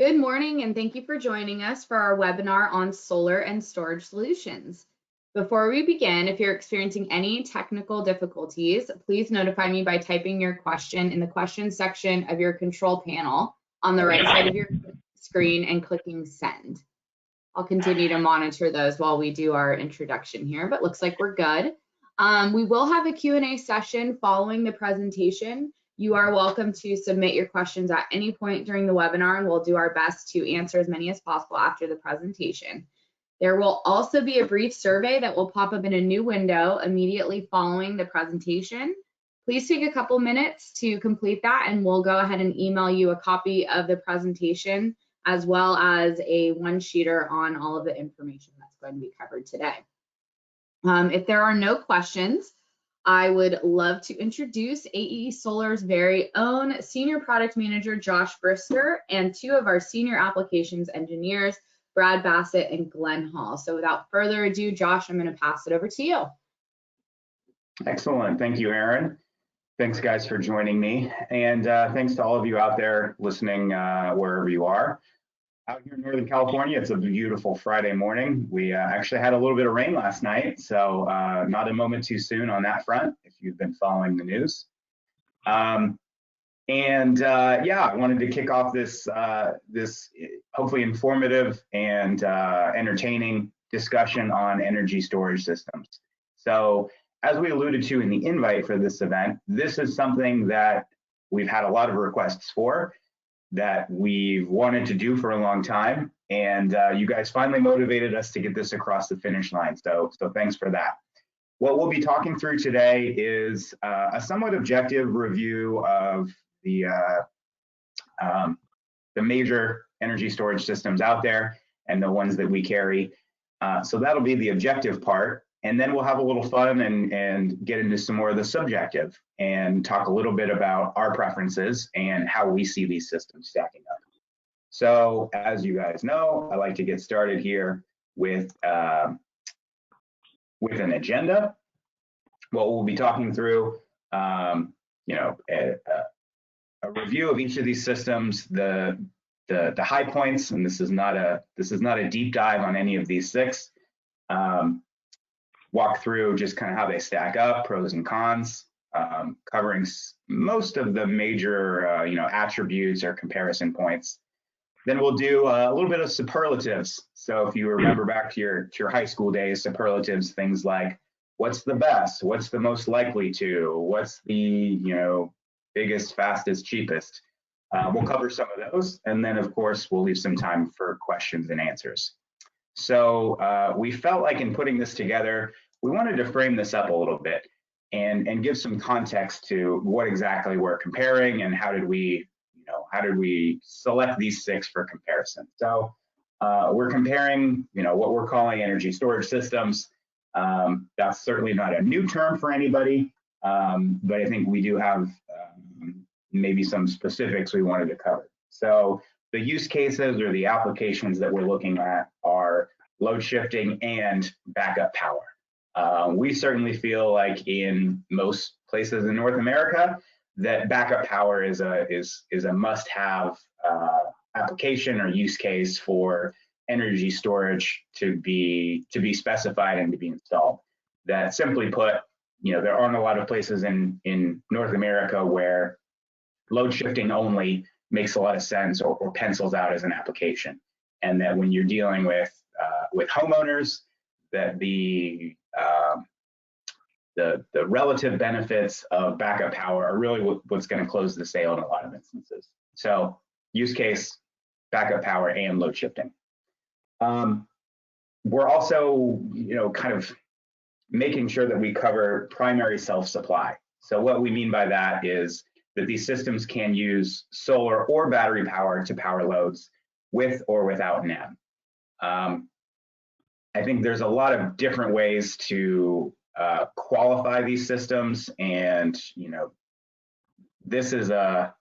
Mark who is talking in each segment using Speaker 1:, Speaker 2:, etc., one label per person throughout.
Speaker 1: Good morning, and thank you for joining us for our webinar on solar and storage solutions. Before we begin, if you're experiencing any technical difficulties, please notify me by typing your question in the questions section of your control panel on the right side of your screen and clicking send. I'll continue to monitor those while we do our introduction here, but looks like we're good. We will have a Q&A session following the presentation. You are welcome to submit your questions at any point during the webinar, and we'll do our best to answer as many as possible after the presentation. There will also be a brief survey that will pop up in a new window immediately following the presentation. Please take a couple minutes to complete that, and we'll go ahead and email you a copy of the presentation as well as a one-sheeter on all of the information that's going to be covered today. If there are no questions, I would love to introduce AE Solar's very own Senior Product Manager, Josh Brister, and two of our Senior Applications Engineers, Brad Bassett and Glenn Hall. So without further ado, Josh, I'm going to pass it over to you.
Speaker 2: Excellent. Thank you, Erin. Thanks, guys, for joining me. And thanks to all of you out there listening wherever you are. Out here in Northern California, it's a beautiful Friday morning. We actually had a little bit of rain last night, so not a moment too soon on that front, if you've been following the news. Yeah, I wanted to kick off this hopefully informative and entertaining discussion on energy storage systems. So as we alluded to in the invite for this event, this is something that we've had a lot of requests for, that we've wanted to do for a long time, and you guys finally motivated us to get this across the finish line. So thanks for that. What we'll be talking through today is a somewhat objective review of the major energy storage systems out there and the ones that we carry. So that'll be the objective part. And then we'll have a little fun and get into some more of the subjective and talk a little bit about our preferences and how we see these systems stacking up. So as you guys know, I like to get started here with an agenda. What we'll be talking through, a review of each of these systems, the high points, and this is not a deep dive on any of these six. Walk through just kind of how they stack up, pros and cons, covering most of the major attributes or comparison points. Then we'll do a little bit of superlatives. So if you remember back to your high school days, superlatives, things like what's the best, what's the most likely to, what's the biggest, fastest, cheapest. We'll cover some of those, and then of course we'll leave some time for questions and answers. So we felt like in putting this together, we wanted to frame this up a little bit and give some context to what exactly we're comparing and how did we select these six for comparison. So we're comparing, what we're calling energy storage systems. That's certainly not a new term for anybody, but I think we do have maybe some specifics we wanted to cover. So the use cases or the applications that we're looking at are load shifting and backup power. We certainly feel like in most places in North America that backup power is a must-have application or use case for energy storage to be specified and to be installed. That simply put, there aren't a lot of places in North America where load shifting only makes a lot of sense or pencils out as an application, and that when you're dealing with homeowners, that the relative benefits of backup power are really what's going to close the sale in a lot of instances. So use case, backup power, and load shifting. We're also kind of making sure that we cover primary self-supply. So what we mean by that is that these systems can use solar or battery power to power loads with or without NEM. I think there's a lot of different ways to qualify these systems, and this is a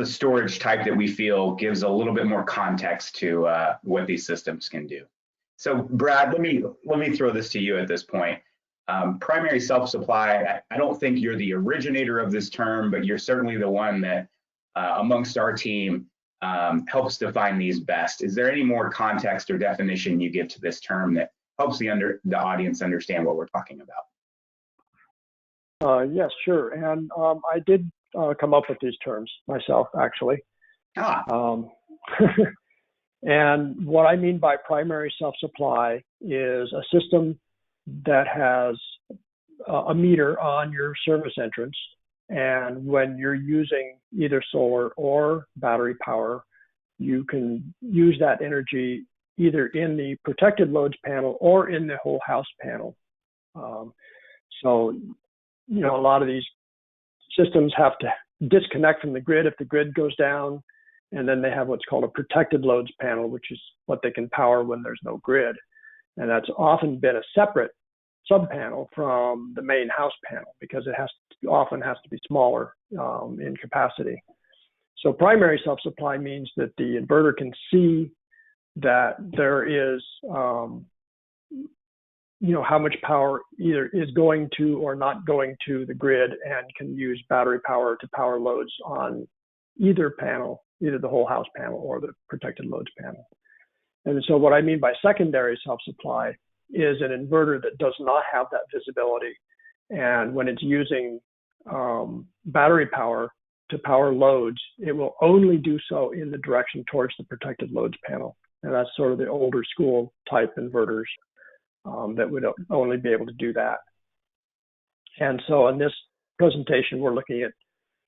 Speaker 2: storage type that we feel gives a little bit more context to what these systems can do. So Brad, let me throw this to you at this point. Primary self-supply, I don't think you're the originator of this term, but you're certainly the one that amongst our team helps define these best. Is there any more context or definition you give to this term that helps the audience understand what we're talking about?
Speaker 3: Yes, sure. And I did come up with these terms myself, actually. And what I mean by primary self-supply is a system that has a meter on your service entrance. And when you're using either solar or battery power, you can use that energy either in the protected loads panel or in the whole house panel. So, you know, a lot of these systems have to disconnect from the grid if the grid goes down, and then they have what's called a protected loads panel, which is what they can power when there's no grid. And that's often been a separate sub-panel from the main house panel because it often has to be smaller in capacity. So primary self-supply means that the inverter can see that there is, you know, how much power either is going to or not going to the grid, and can use battery power to power loads on either panel, either the whole house panel or the protected loads panel. And so what I mean by secondary self-supply is an inverter that does not have that visibility. And when it's using battery power to power loads, it will only do so in the direction towards the protected loads panel. And that's sort of the older school type inverters that would only be able to do that. And so in this presentation, we're looking at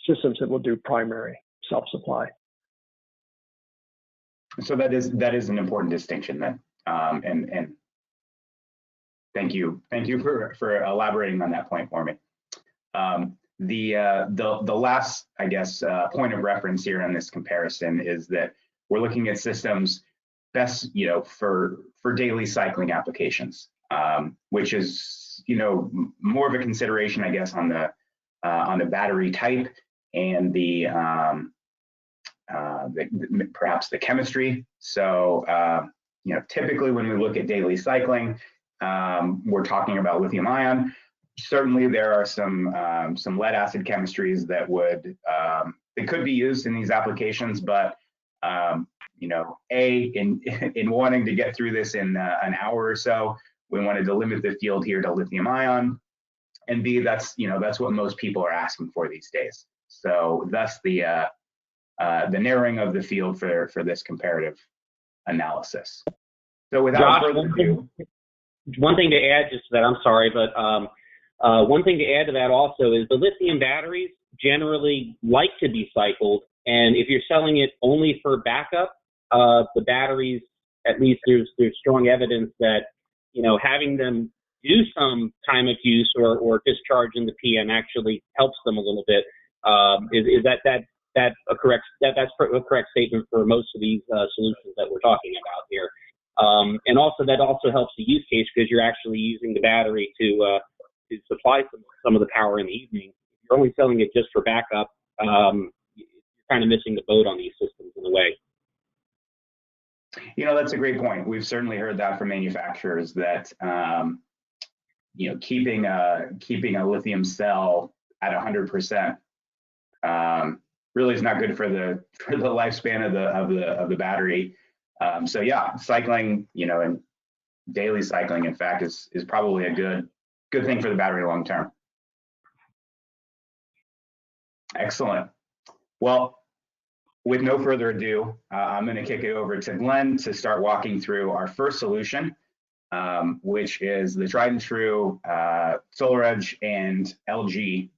Speaker 3: systems that will do primary self-supply.
Speaker 2: So that is an important distinction then, and thank you for elaborating on that point for me. The last, I guess, point of reference here on this comparison is that we're looking at systems best, you know, for daily cycling applications, which is, you know, more of a consideration, I guess, on the battery type and perhaps the chemistry. So, you know, typically when we look at daily cycling, we're talking about lithium ion. Certainly, there are some lead acid chemistries that could be used in these applications, but you know, in wanting to get through this in an hour or so, we wanted to limit the field here to lithium ion, and B, that's what most people are asking for these days. So thus the narrowing of the field for this comparative analysis. So without further ado,
Speaker 4: one thing to add just to that, I'm sorry, but one thing to add to that also is the lithium batteries generally like to be cycled, and if you're selling it only for backup, the batteries, at least there's strong evidence that, you know, having them do some time of use or discharge in the PM actually helps them a little bit. Is that's a correct statement for most of these solutions that we're talking about here. And also that also helps the use case because you're actually using the battery to supply some of the power in the evening. If you're only selling it just for backup, you're kind of missing the boat on these systems in a way.
Speaker 2: You know, that's a great point. We've certainly heard that from manufacturers that you know, keeping a lithium cell at 100% really is not good for the lifespan of the battery. So yeah, cycling, you know, and daily cycling, in fact, is probably a good thing for the battery long term. Excellent. Well, with no further ado, I'm going to kick it over to Glenn to start walking through our first solution, which is the tried and true SolarEdge and LG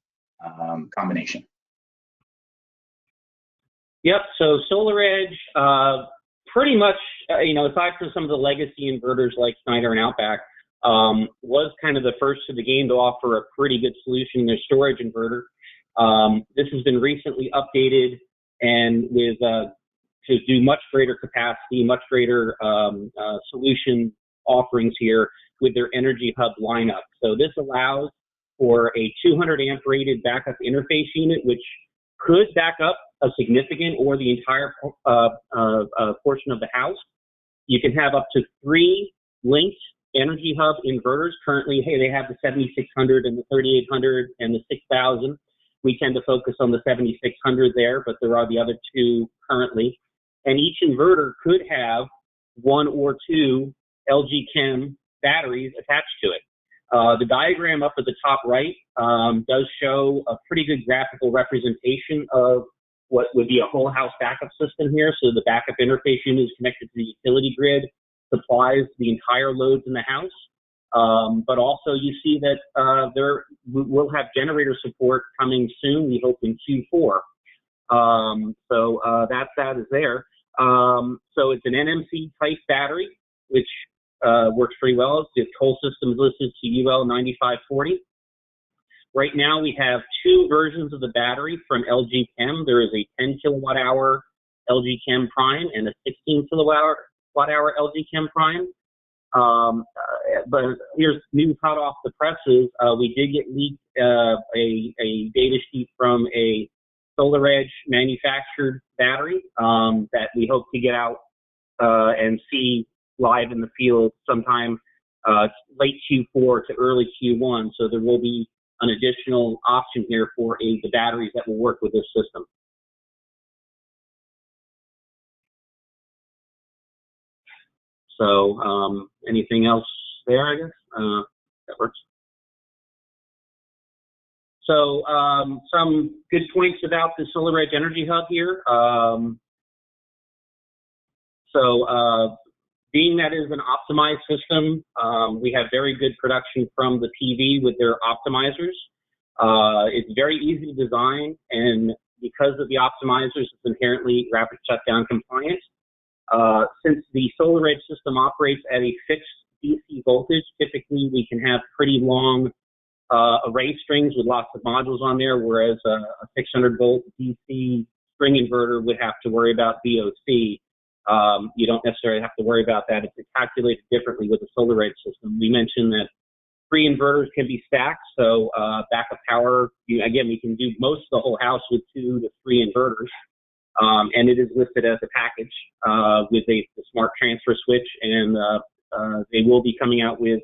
Speaker 2: combination.
Speaker 4: Yep. So SolarEdge, pretty much, you know, aside from some of the legacy inverters like Schneider and Outback, was kind of the first to the game to offer a pretty good solution in their storage inverter. This has been recently updated and with to do much greater capacity, much greater solution offerings here with their Energy Hub lineup. So this allows for a 200 amp rated backup interface unit, which could back up a significant or the entire portion of the house. You can have up to 3 linked Energy Hub inverters. Currently, hey, they have the 7600 and the 3800 and the 6000. We tend to focus on the 7600 there, but there are the other 2 currently. and each inverter could have 1 or 2 LG Chem batteries attached to it. The diagram up at the top right does show a pretty good graphical representation of what would be a whole house backup system here. So the backup interface unit is connected to the utility grid, supplies the entire loads in the house. But also you see that we'll have generator support coming soon, we hope in Q4. That is there. So it's an NMC type battery, which works pretty well. The toll system is listed to UL 9540. Right now we have 2 versions of the battery from LG Chem. There is a 10 kilowatt hour LG Chem Prime and a 16 kilowatt hour LG Chem Prime. But here's news hot off the presses. We did get leaked a data sheet from a SolarEdge manufactured battery that we hope to get out and see live in the field sometime late Q4 to early Q1. So there will be an additional option here for the batteries that will work with this system. So anything else there, I guess? That works. So some good points about the SolarEdge Energy Hub here. Being that it is an optimized system, we have very good production from the PV with their optimizers. It's very easy to design, and because of the optimizers, it's inherently rapid shutdown compliant. Since the SolarEdge system operates at a fixed DC voltage, typically we can have pretty long array strings with lots of modules on there, whereas a 600 volt DC string inverter would have to worry about VOC. You don't necessarily have to worry about that. It's calculated differently with the SolarEdge system. We mentioned that 3 inverters can be stacked, so backup power, again, we can do most of the whole house with 2 to 3 inverters. And it is listed as a package with a smart transfer switch, and they will be coming out with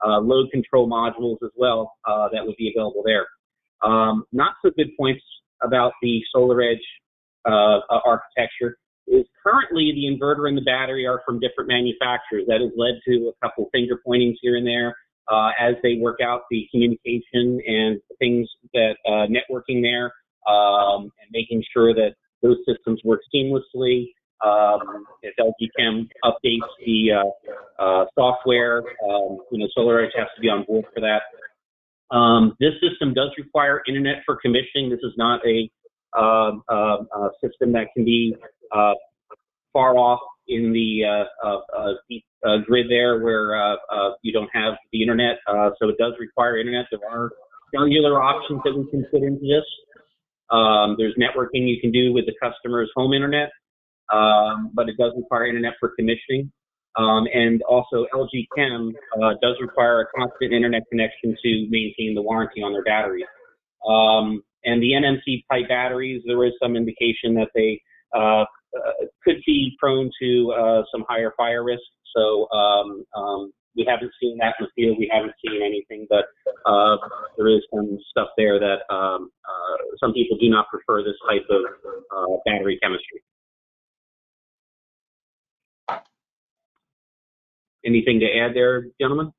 Speaker 4: load control modules as well that would be available there. Not so good points about the SolarEdge architecture is currently the inverter and the battery are from different manufacturers. That has led to a couple finger pointings here and there as they work out the communication and things that networking there and making sure that those systems work seamlessly. If LG Chem updates the software, SolarEdge has to be on board for that. This system does require internet for commissioning. This is not a system that can be far off in the grid there where you don't have the internet. So it does require internet. There are cellular options that we can put into this. There's networking you can do with the customer's home internet, but it does require internet for commissioning. And also LG Chem does require a constant internet connection to maintain the warranty on their batteries. And the NMC type batteries, there is some indication that they could be prone to some higher fire risk. So we haven't seen that in the field. We haven't seen anything, but there is some stuff there that some people do not prefer this type of battery chemistry. Anything to add there, gentlemen?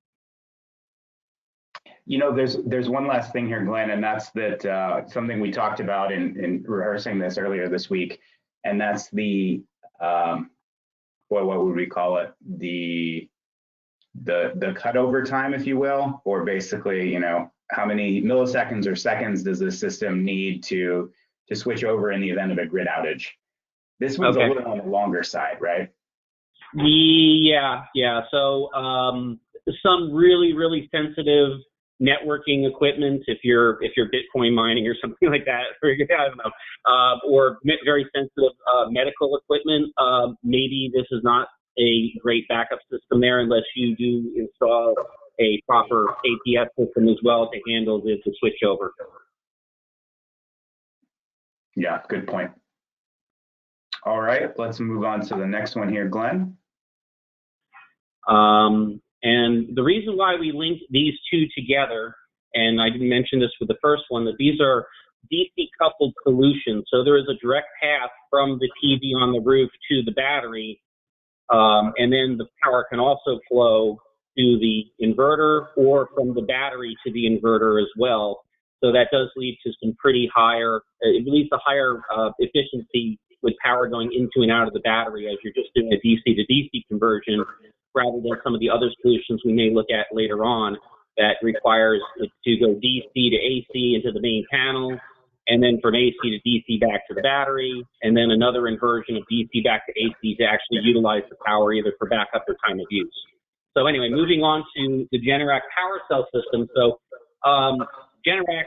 Speaker 2: There's one last thing here, Glenn, and that's that something we talked about in rehearsing this earlier this week, and that's the what would we call it? The cutover time, if you will, or basically, how many milliseconds or seconds does the system need to switch over in the event of a grid outage? This one's a little on the longer side, right?
Speaker 4: Yeah. So some really, really sensitive networking equipment, if you're Bitcoin mining or something like that, I don't know, or very sensitive medical equipment, maybe this is not a great backup system there unless you do install a proper APS system as well to handle the switchover.
Speaker 2: Yeah, good point. All right, let's move on to the next one here, Glenn.
Speaker 4: And the reason why we linked these two together, and I didn't mention this with the first one, that these are DC coupled solution. So there is a direct path from the PV on the roof to the battery, and then the power can also flow to the inverter or from the battery to the inverter as well. So that does lead to some pretty higher, it leads to higher efficiency with power going into and out of the battery as you're just doing a DC to DC conversion, rather than some of the other solutions we may look at later on that requires it to go DC to AC into the main panel, and then from AC to DC back to the battery, and then another inversion of DC back to AC to actually utilize the power either for backup or time of use. So anyway, moving on to the Generac power cell system. So Generac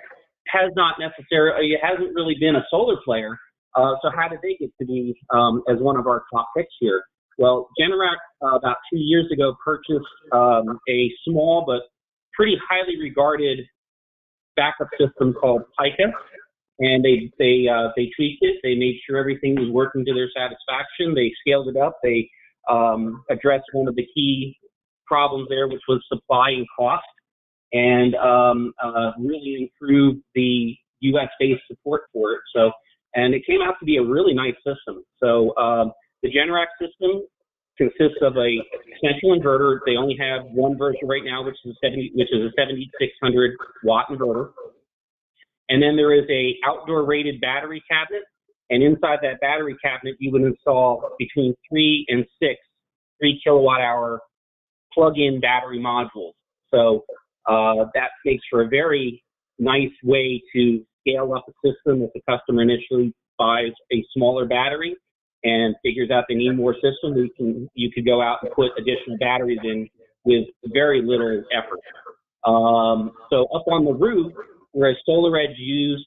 Speaker 4: has not necessarily, it hasn't really been a solar player. So how did they get to be as one of our top picks here? Well, Generac about 2 years ago purchased a small but pretty highly regarded backup system called Pica, and they tweaked it. They made sure everything was working to their satisfaction. They scaled it up. They addressed one of the key problems there, which was supply and cost, and really improved the US-based support for it. So, and it came out to be a really nice system. So the Generac system consists of a central inverter. They only have one version right now, which is a 7600 watt inverter. And then there is a outdoor rated battery cabinet. And inside that battery cabinet, you would install between 3 and 6 3 kilowatt hour plug-in battery modules. So that makes for a very nice way to scale up a system if the customer initially buys a smaller battery and figures out they need more system. You could go out and put additional batteries in with very little effort. So up on the roof, whereas SolarEdge used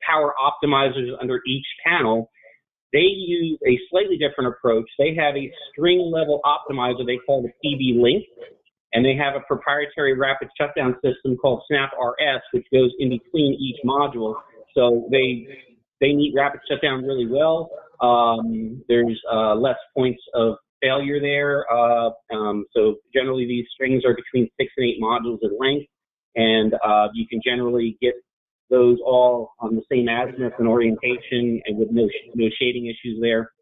Speaker 4: power optimizers under each panel, they use a slightly different approach. They have a string level optimizer they call the PV Link, and they have a proprietary rapid shutdown system called Snap RS, which goes in between each module. So they meet rapid shutdown really well. There's less points of failure there. So generally these strings are between 6 and 8 modules in length, and you can generally get those all on the same azimuth and orientation and with no shading issues there.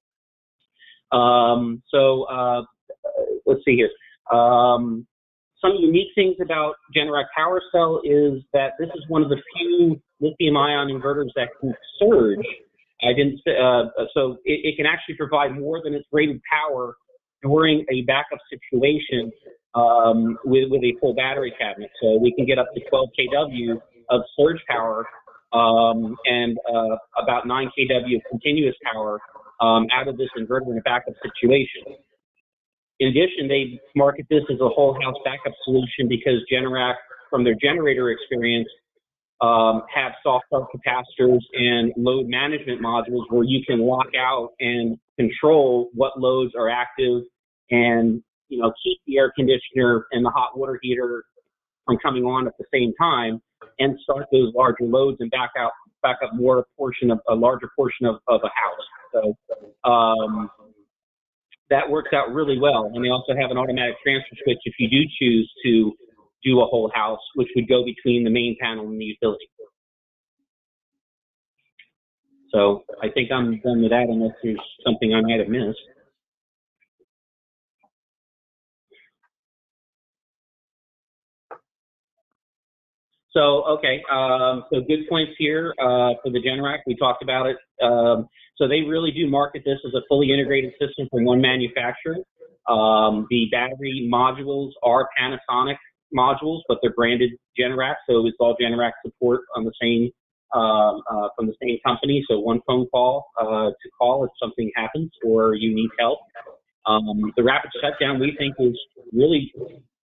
Speaker 4: Let's see here. Some unique things about Generac Power Cell is that this is one of the few lithium-ion inverters that can surge. So it can actually provide more than its rated power during a backup situation with a full battery cabinet. So we can get up to 12 kW of surge power and about 9 kW of continuous power out of this inverter in a backup situation. In addition, they market this as a whole house backup solution because Generac, from their generator experience, have soft start capacitors and load management modules where you can lock out and control what loads are active and, you know, keep the air conditioner and the hot water heater from coming on at the same time and start those larger loads and back up a larger portion of a house. So that works out really well. And they also have an automatic transfer switch if you do choose to do a whole house, which would go between the main panel and the utility. So I think I'm done with that unless there's something I might have missed. So, okay, so good points here for the Generac. We talked about it. So they really do market this as a fully integrated system from one manufacturer. The battery modules are Panasonic modules, but they're branded Generac, so it's all Generac support on the same from the same company. So one phone call to call if something happens or you need help. The rapid shutdown we think is really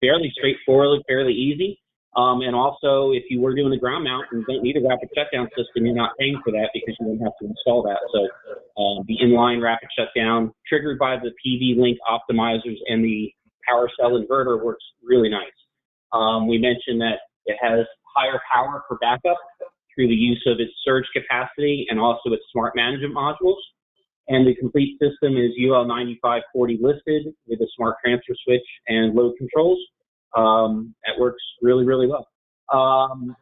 Speaker 4: fairly straightforward, fairly easy. And also, if you were doing a ground mount and don't need a rapid shutdown system, you're not paying for that because you don't have to install that. So the inline rapid shutdown triggered by the PV Link optimizers and the power cell inverter works really nice. We mentioned that it has higher power for backup through the use of its surge capacity and also its smart management modules. And the complete system is UL 9540 listed with a smart transfer switch and load controls. That works really, really well.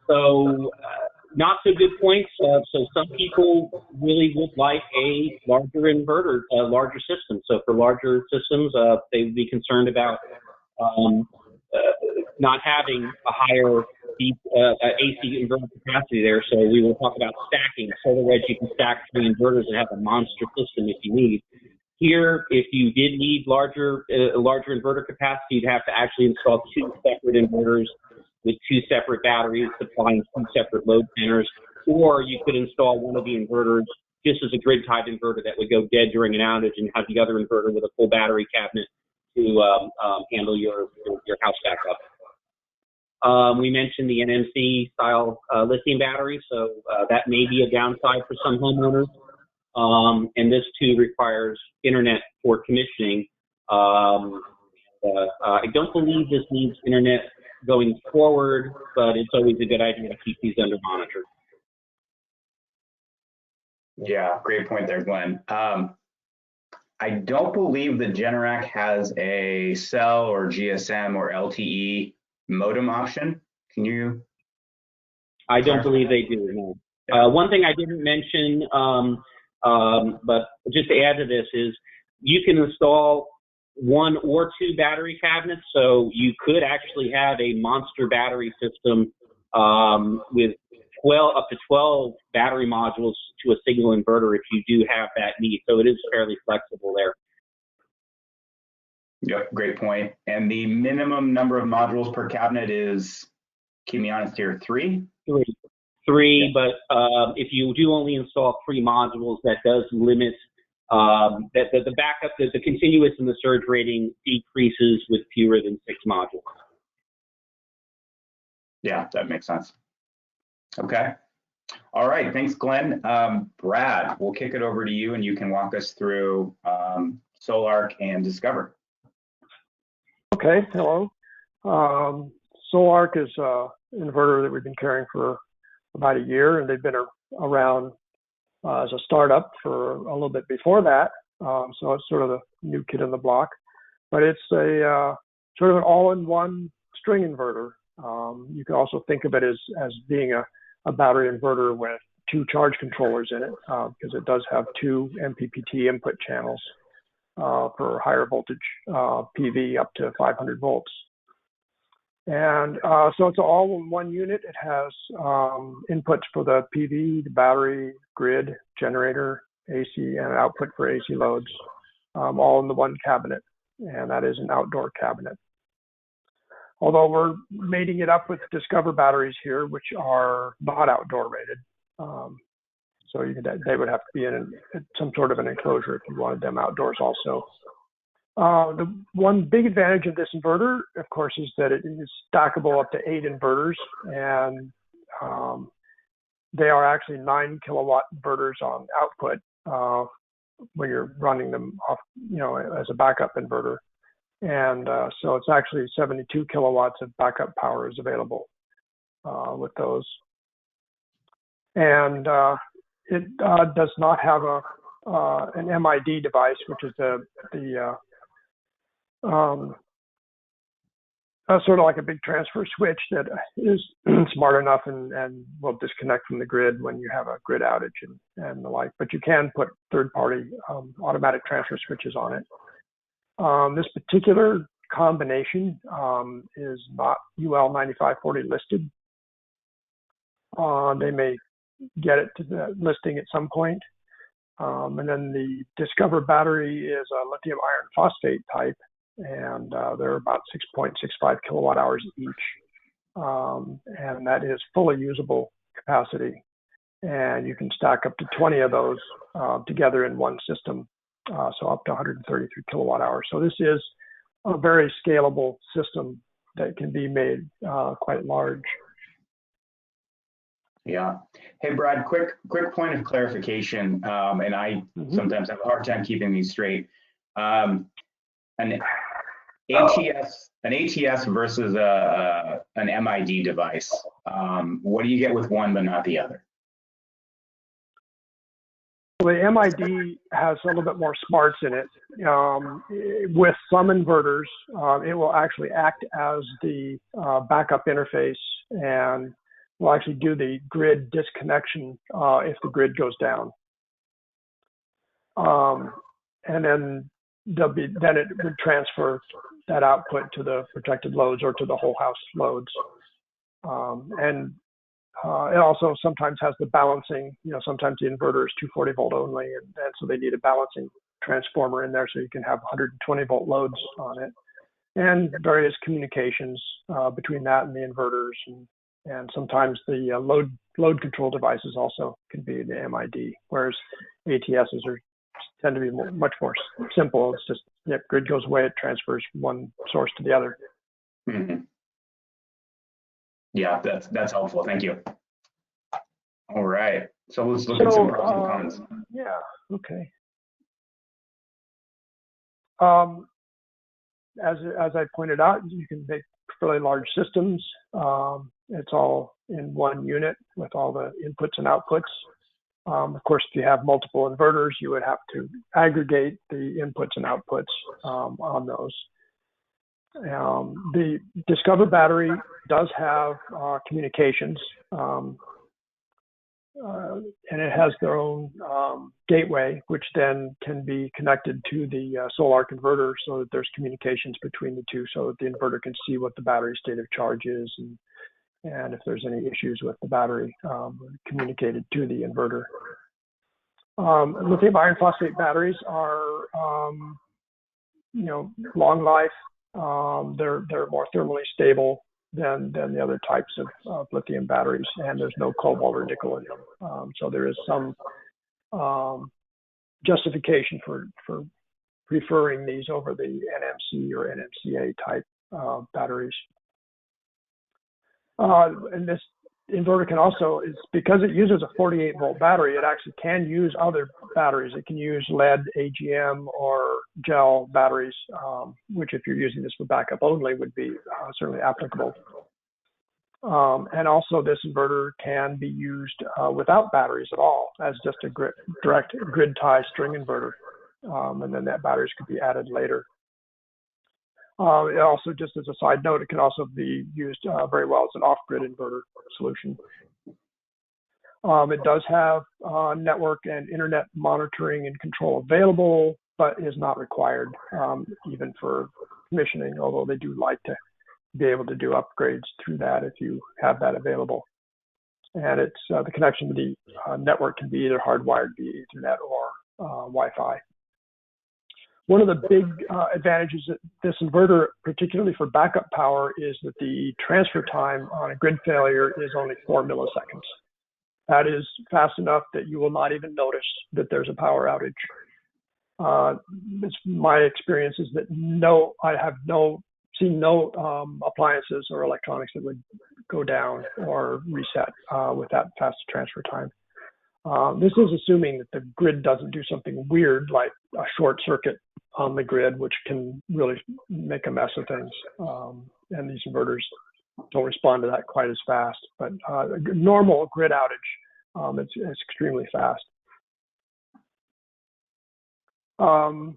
Speaker 4: So not so good points. So some people really would like a larger inverter, a larger system. So for larger systems, they would be concerned about not having a higher AC inverter capacity there. So we will talk about stacking. SolarEdge, you can stack 3 inverters and have a monster system if you need. Here, if you did need larger inverter capacity, you'd have to actually install 2 separate inverters with 2 separate batteries supplying 2 separate load centers, or you could install one of the inverters just as a grid-tied inverter that would go dead during an outage and have the other inverter with a full battery cabinet to handle your house backup. We mentioned the NMC style lithium battery, so that may be a downside for some homeowners. And this too requires internet for commissioning. I don't believe this needs internet going forward, but it's always a good idea to keep these under monitor.
Speaker 2: Yeah, great point there, Glenn. I don't believe the Generac has a cell or GSM or LTE modem option. Can you?
Speaker 4: I don't believe they do, no. One thing I didn't mention, but just to add to this, is you can install 1 or 2 battery cabinets, so you could actually have a monster battery system with up to 12 battery modules to a single inverter if you do have that need. So it is fairly flexible there.
Speaker 2: Yep, great point. And the minimum number of modules per cabinet is, keep me honest here, 3?
Speaker 4: 3, but if you do only install 3 modules, that does limit that the backup, the continuous and the surge rating decreases with fewer than 6 modules.
Speaker 2: Yeah, that makes sense. Okay. All right. Thanks, Glenn. Brad, we'll kick it over to you and you can walk us through SoulArc and Discover.
Speaker 3: Okay. Hello. SoulArc is an inverter that we've been carrying for about a year, and they've been around as a startup for a little bit before that. So it's sort of the new kid on the block, but it's a sort of an all-in-one string inverter. You can also think of it as being a battery inverter with 2 charge controllers in it, because it does have 2 MPPT input channels for higher voltage PV up to 500 volts. And so it's all in one unit. It has inputs for the PV, the battery, grid, generator, AC, and output for AC loads, all in the one cabinet. And that is an outdoor cabinet. Although we're mating it up with Discover batteries here, which are not outdoor rated. So they would have to be in some sort of an enclosure if you wanted them outdoors also. The one big advantage of this inverter, of course, is that it is stackable up to 8 inverters, and they are actually 9 kilowatt inverters on output when you're running them off, as a backup inverter. And so it's actually 72 kilowatts of backup power is available with those. And it does not have an MID device, which is the sort of like a big transfer switch that is smart enough and will disconnect from the grid when you have a grid outage and the like. But you can put third-party automatic transfer switches on it. This particular combination is not UL 9540 listed. They may get it to the listing at some point. And then the Discover battery is a lithium iron phosphate type, and they're about 6.65 kilowatt hours each. And that is fully usable capacity. And you can stack up to 20 of those together in one system. So up to 133 kilowatt hours. So this is a very scalable system that can be made quite large.
Speaker 2: Yeah. Hey, Brad, quick point of clarification, and I sometimes have a hard time keeping these straight. An ATS versus an MID device. What do you get with one but not the other?
Speaker 3: Well, the MID has a little bit more smarts in it. With some inverters, it will actually act as the backup interface and will actually do the grid disconnection if the grid goes down. And then it would transfer that output to the protected loads or to the whole house loads. And it also sometimes has the balancing, sometimes the inverter is 240 volt only, and so they need a balancing transformer in there so you can have 120 volt loads on it, and various communications between that and the inverters, and sometimes the load control devices also can be the MID, whereas ATSs tend to be much more simple. It's just, grid goes away, it transfers from one source to the other.
Speaker 2: Mm-hmm. Yeah, that's helpful. Thank you. All right. So let's look at some pros and cons.
Speaker 3: Yeah. Okay. As I pointed out, you can make fairly large systems. It's all in one unit with all the inputs and outputs. Of course, if you have multiple inverters, you would have to aggregate the inputs and outputs on those. The Discover battery does have communications, and it has their own gateway, which then can be connected to the SoulArc inverter so that there's communications between the two so that the inverter can see what the battery state of charge is, and if there's any issues with the battery, communicated to the inverter. Lithium iron phosphate batteries are, long life. They're more thermally stable than the other types of lithium batteries, and there's no cobalt or nickel in them. So there is some justification for preferring these over the NMC or NMCA type batteries. And this inverter can also, because it uses a 48 volt battery, it actually can use other batteries. It can use lead, AGM, or gel batteries, which if you're using this for backup only would be certainly applicable. And also this inverter can be used without batteries at all as just a direct grid tie string inverter. And then that batteries could be added later. It also, just as a side note, it can also be used very well as an off-grid inverter solution. It does have network and internet monitoring and control available, but is not required even for commissioning, although they do like to be able to do upgrades through that if you have that available. And it's the connection to the network can be either hardwired via Ethernet or Wi-Fi. One of the big advantages of this inverter, particularly for backup power, is that the transfer time on a grid failure is only 4 milliseconds. That is fast enough that you will not even notice that there's a power outage. My experience is that I have seen no appliances or electronics that would go down or reset with that fast transfer time. This is assuming that the grid doesn't do something weird like a short circuit on the grid, which can really make a mess of things. And these inverters don't respond to that quite as fast. But a normal grid outage, it's extremely fast. The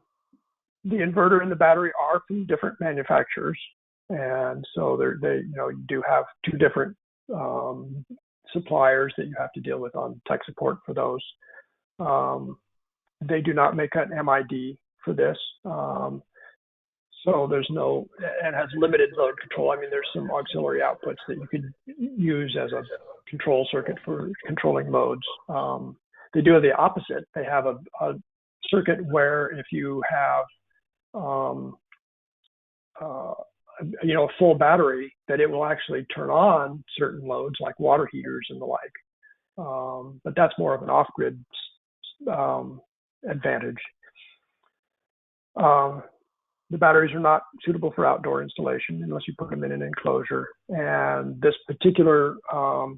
Speaker 3: inverter and the battery are from different manufacturers, and so you do have two different suppliers that you have to deal with on tech support for those. They do not make an MID for this, so there's no, and has limited load control. I mean, there's some auxiliary outputs that you could use as a control circuit for controlling loads. They do the opposite. They have a circuit where if you have a full battery, that it will actually turn on certain loads like water heaters and the like. But that's more of an off-grid advantage. The batteries are not suitable for outdoor installation unless you put them in an enclosure. And this particular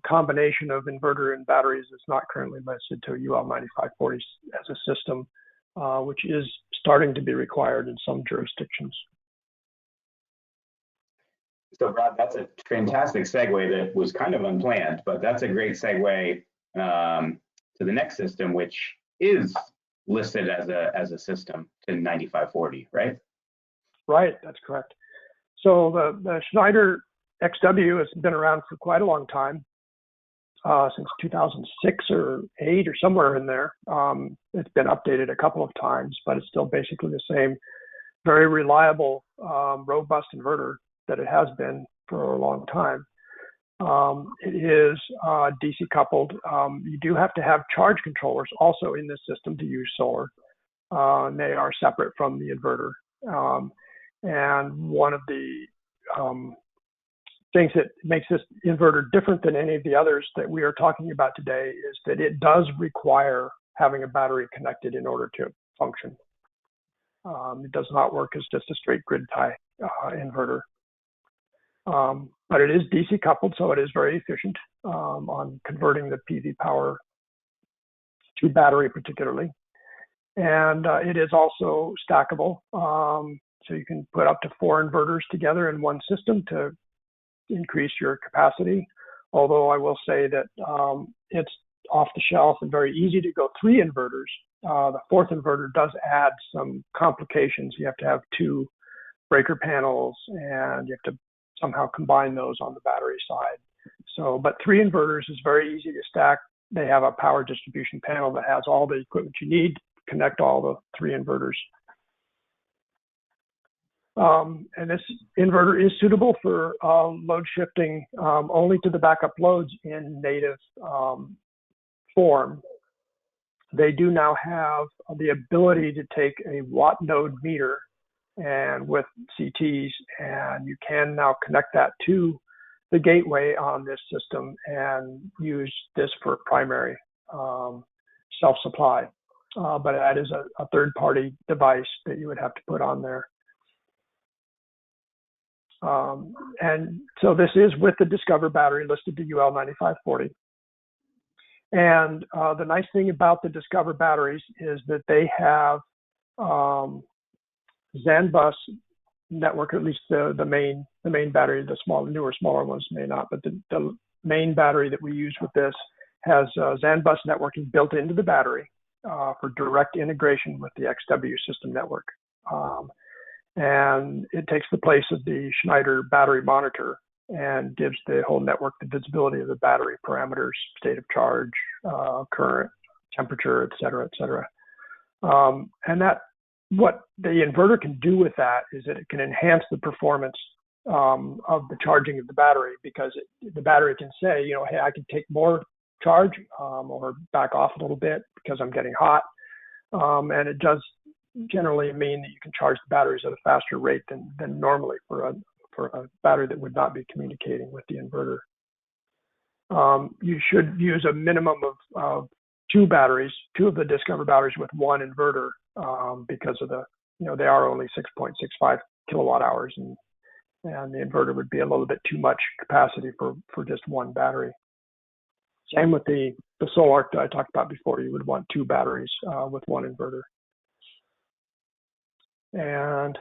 Speaker 3: combination of inverter and batteries is not currently listed to UL 9540 as a system, which is starting to be required in some jurisdictions.
Speaker 2: So, Rod, that's a fantastic segue that was kind of unplanned, but that's a great segue to the next system, which is listed as a system to 9540, right?
Speaker 3: Right, that's correct. So the Schneider XW has been around for quite a long time. since 2006 or 8 or somewhere in there. It's been updated a couple of times, but it's still basically the same very reliable, robust inverter that it has been for a long time. It is DC coupled. You do have to have charge controllers also in this system to use solar. And they are separate from the inverter. And one of the things that makes this inverter different than any of the others that we are talking about today is that it does require having a battery connected in order to function. It does not work as just a straight grid tie inverter. But it is DC coupled, so it is very efficient on converting the PV power to battery particularly. And it is also stackable. So you can put up to 4 inverters together in one system to increase your capacity. Although I will say that it's off the shelf and very easy to go 3 inverters. The 4th inverter does add some complications. You have to have 2 breaker panels and you have to somehow combine those on the battery side. So, but 3 inverters is very easy to stack. They have a power distribution panel that has all the equipment you need to connect all the 3 inverters. And this inverter is suitable for load shifting only to the backup loads in native form. They do now have the ability to take a watt node meter and with CTs, and you can now connect that to the gateway on this system and use this for primary self-supply. But that is a third-party device that you would have to put on there. And so this is with the Discover battery listed to UL 9540. And the nice thing about the Discover batteries is that they have ZAN bus network, at least the main battery. The newer, smaller ones may not, but the main battery that we use with this has ZAN bus networking built into the battery for direct integration with the XW system network. And it takes the place of the Schneider battery monitor and gives the whole network the visibility of the battery parameters, state of charge, current, temperature, et cetera, et cetera. And that what the inverter can do with that is that it can enhance the performance of the charging of the battery, because the battery can say, you know, hey, I can take more charge or back off a little bit because I'm getting hot. And it does generally mean that you can charge the batteries at a faster rate than normally for a battery that would not be communicating with the inverter. You should use a minimum of 2 batteries, 2 of the Discover batteries with 1 inverter, because of the, you know, they are only 6.65 kilowatt hours, and the inverter would be a little bit too much capacity for just 1 battery. Same with the SoulArc that I talked about before. You would want 2 batteries with 1 inverter. And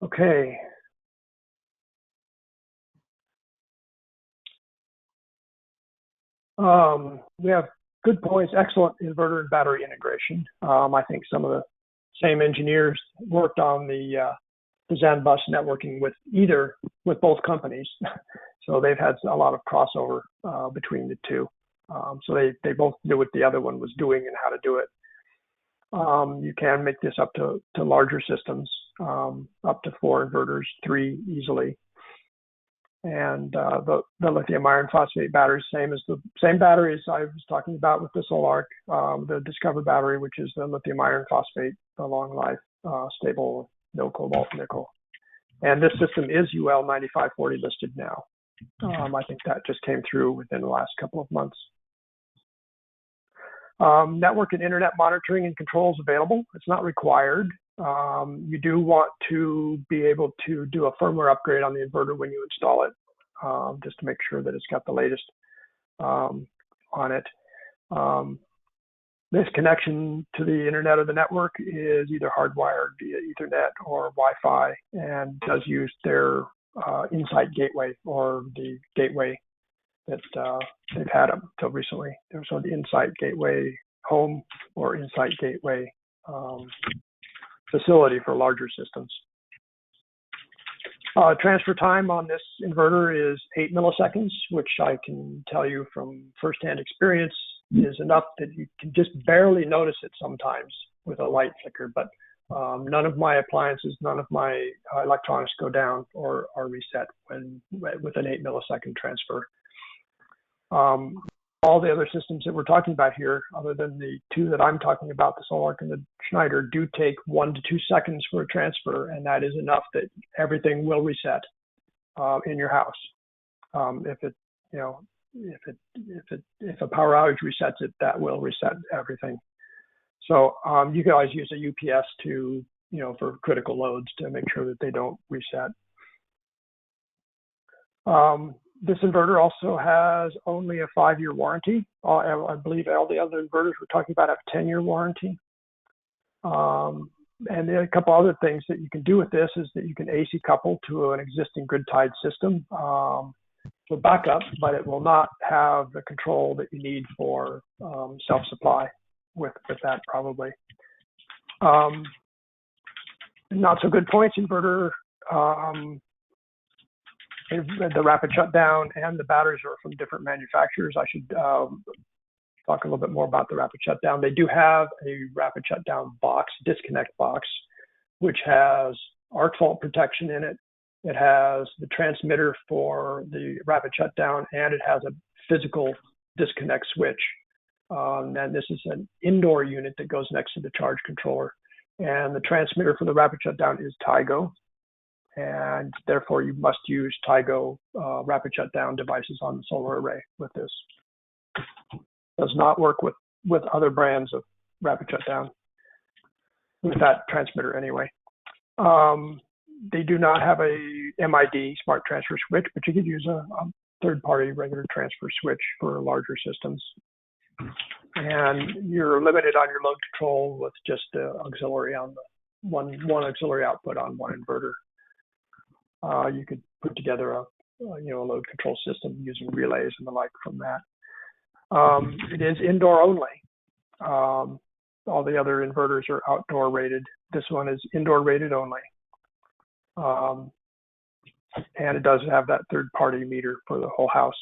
Speaker 3: okay. We have good points, excellent inverter and battery integration. I think some of the same engineers worked on the ZAN bus networking with both companies. So they've had a lot of crossover between the two. So they both knew what the other one was doing and how to do it. You can make this up to larger systems, up to 4 inverters, 3 easily. And the lithium iron phosphate battery is same batteries I was talking about with the SoulArc, the Discover battery, which is the lithium iron phosphate, the long life, stable, no cobalt, nickel. And this system is UL 9540 listed now. I think that just came through within the last couple of months. Network and internet monitoring and controls available. It's not required. You do want to be able to do a firmware upgrade on the inverter when you install it, just to make sure that it's got the latest on it. This connection to the internet or the network is either hardwired via Ethernet or Wi-Fi, and does use their Insight gateway, or the gateway that they've had up until recently. There's the Insight Gateway Home or Insight Gateway facility for larger systems. Transfer time on this inverter is 8 milliseconds, which I can tell you from firsthand experience is enough that you can just barely notice it sometimes with a light flicker, but none of my appliances, none of my electronics go down or are reset with an 8 millisecond transfer. All the other systems that we're talking about here, other than the two that I'm talking about, the SoulArc and the Schneider, do take 1 to 2 seconds for a transfer, and that is enough that everything will reset in your house. If a power outage resets it, that will reset everything. So you can always use a UPS for critical loads to make sure that they don't reset. This inverter also has only a 5-year warranty. I believe all the other inverters we're talking about have a 10-year warranty. And there are a couple other things that you can do with this is that you can AC couple to an existing grid-tied system for backup, but it will not have the control that you need for self-supply with that probably. Not so good points, inverter. The rapid shutdown and the batteries are from different manufacturers. I should talk a little bit more about the rapid shutdown. They do have a rapid shutdown box, disconnect box, which has arc fault protection in it. It has the transmitter for the rapid shutdown, and it has a physical disconnect switch. And this is an indoor unit that goes next to the charge controller. And the transmitter for the rapid shutdown is Tigo. And therefore, you must use Tigo rapid shutdown devices on the solar array with this. Does not work with other brands of rapid shutdown, with that transmitter anyway. They do not have a MID, smart transfer switch, but you could use a third-party regular transfer switch for larger systems. And you're limited on your load control with just the auxiliary on the one auxiliary output on one inverter. You could put together a load control system using relays and the like from that. It is indoor only. All the other inverters are outdoor rated. This one is indoor rated only. And it does have that third-party meter for the whole house,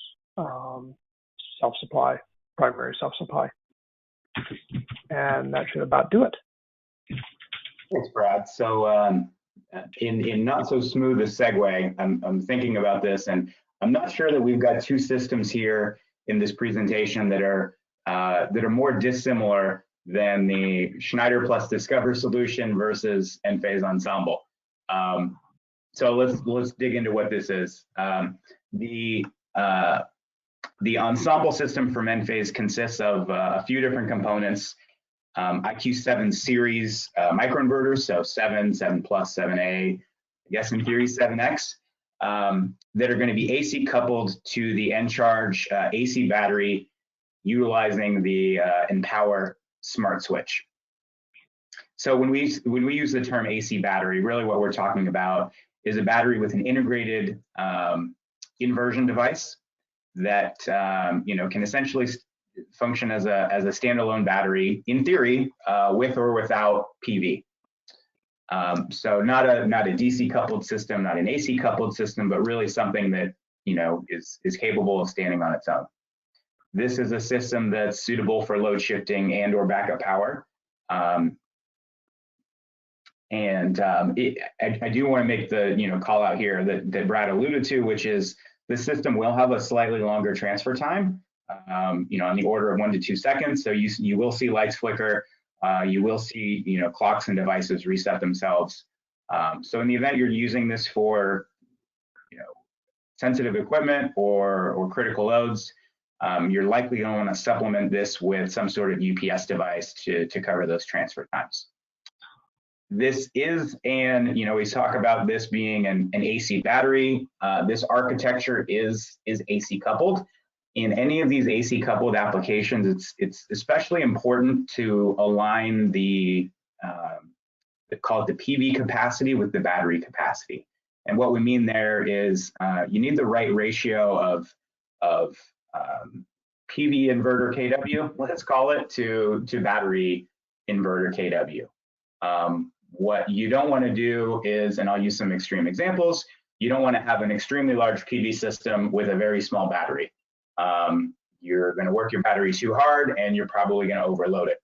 Speaker 3: self-supply, primary self-supply. And that should about do it.
Speaker 2: Thanks, Brad. So in not so smooth a segue, I'm thinking about this, and I'm not sure that we've got two systems here in this presentation that are more dissimilar than the Schneider plus Discover solution versus Enphase Ensemble. So let's dig into what this is. The Ensemble system from Enphase consists of a few different components. IQ7 series microinverters, so 7, 7 Plus, 7A, I guess in theory 7X, that are going to be AC coupled to the Encharge AC battery utilizing the Empower smart switch. So when we use the term AC battery, really what we're talking about is a battery with an integrated inversion device that can essentially function as a standalone battery in theory with or without PV. So not a DC coupled system, not an AC coupled system, but really something that is capable of standing on its own. This is a system that's suitable for load shifting and or backup power. I do want to make the call out here that Brad alluded to, which is the system will have a slightly longer transfer time, on the order of 1 to 2 seconds. So you will see lights flicker, you will see clocks and devices reset themselves. So in the event you're using this for sensitive equipment or critical loads, you're likely going to want to supplement this with some sort of UPS device to cover those transfer times. This is we talk about this being an AC battery. This architecture is AC coupled. In any of these AC coupled applications, it's especially important to align call it the PV capacity with the battery capacity. And what we mean there is you need the right ratio of PV inverter kW, let's call it, to battery inverter kW. What you don't want to do is, and I'll use some extreme examples, you don't want to have an extremely large PV system with a very small battery. You're going to work your battery too hard, and you're probably going to overload it.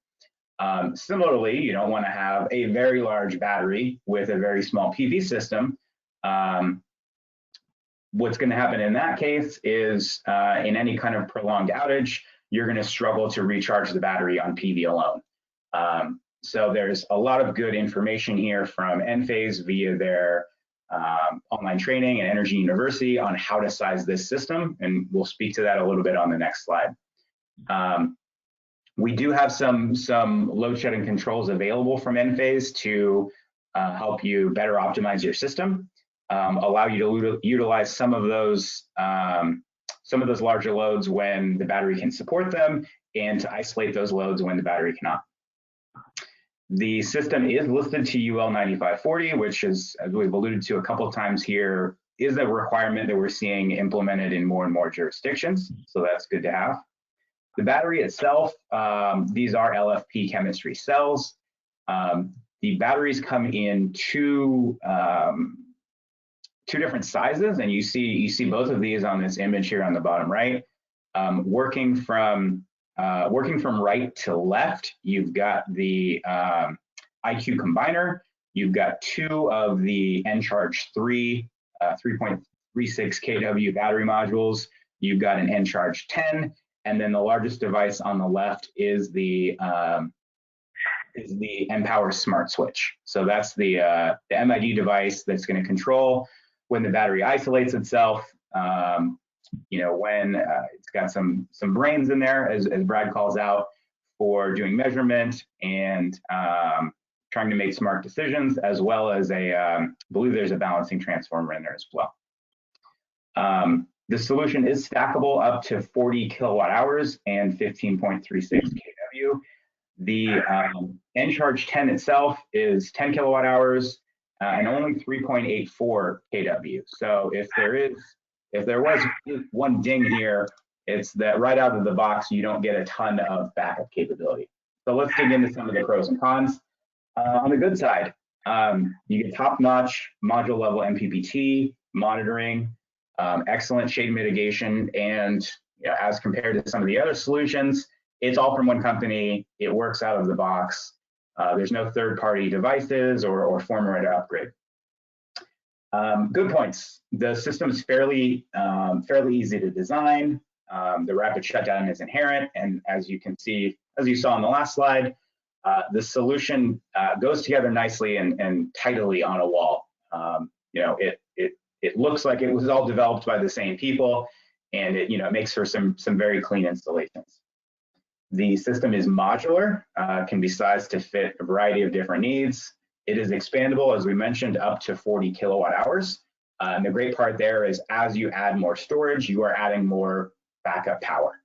Speaker 2: Similarly, you don't want to have a very large battery with a very small PV system. What's going to happen in that case is in any kind of prolonged outage, you're going to struggle to recharge the battery on PV alone. So there's a lot of good information here from Enphase via their online training and Energy University on how to size this system, and we'll speak to that a little bit on the next slide. We do have some load shedding controls available from Enphase to help you better optimize your system, allow you to utilize some of those larger loads when the battery can support them, and to isolate those loads when the battery cannot. The system is listed to UL 9540, which is, as we've alluded to a couple of times here, is a requirement that we're seeing implemented in more and more jurisdictions. So that's good to have. The battery itself, these are LFP chemistry cells. The batteries come in two different sizes, and you see both of these on this image here on the bottom right. Working from right to left, you've got the IQ combiner. You've got two of the Encharge 3 3.36 kW battery modules. You've got an Encharge 10, and then the largest device on the left is the Empower Smart Switch. So that's the MID device that's going to control when the battery isolates itself. When it's got some brains in there, as Brad calls out, for doing measurement and trying to make smart decisions, as well as I believe there's a balancing transformer in there as well. The solution is stackable up to 40 kilowatt hours and 15.36 kW. The Encharge 10 itself is 10 kilowatt hours and only 3.84 kW. So if there was one ding here, it's that right out of the box, you don't get a ton of backup capability. So let's dig into some of the pros and cons. On the good side, you get top-notch module level MPPT monitoring, excellent shade mitigation, and as compared to some of the other solutions, it's all from one company. It works out of the box. There's no third-party devices or firmware to upgrade. Good points. The system is fairly easy to design. The rapid shutdown is inherent, and as you can see, as you saw on the last slide, the solution goes together nicely and tidily on a wall. It looks like it was all developed by the same people, and it makes for some very clean installations. The system is modular, can be sized to fit a variety of different needs. It is expandable, as we mentioned, up to 40 kilowatt hours. And the great part there is as you add more storage, you are adding more backup power.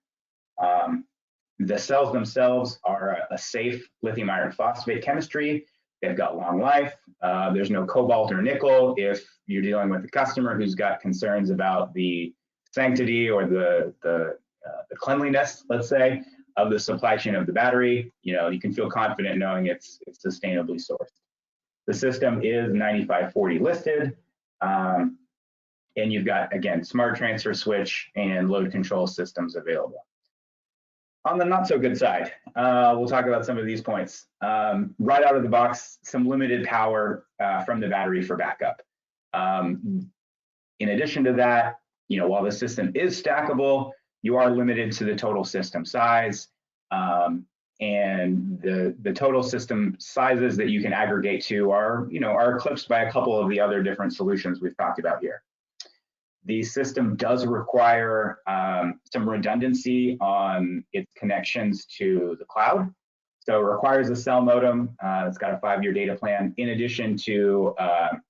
Speaker 2: The cells themselves are a safe lithium iron phosphate chemistry. They've got long life. There's no cobalt or nickel if you're dealing with a customer who's got concerns about the sanctity or the cleanliness, let's say, of the supply chain of the battery. You can feel confident knowing it's sustainably sourced. The system is 9540 listed, and you've got, again, smart transfer switch and load control systems available. On the not so good side, we'll talk about some of these points. Right out of the box, some limited power from the battery for backup. In addition to that, while the system is stackable, you are limited to the total system size, and the total system sizes that you can aggregate to are eclipsed by a couple of the other different solutions we've talked about here. The system does require some redundancy on its connections to the cloud. So it requires a cell modem. It's got a 5-year data plan, in addition to a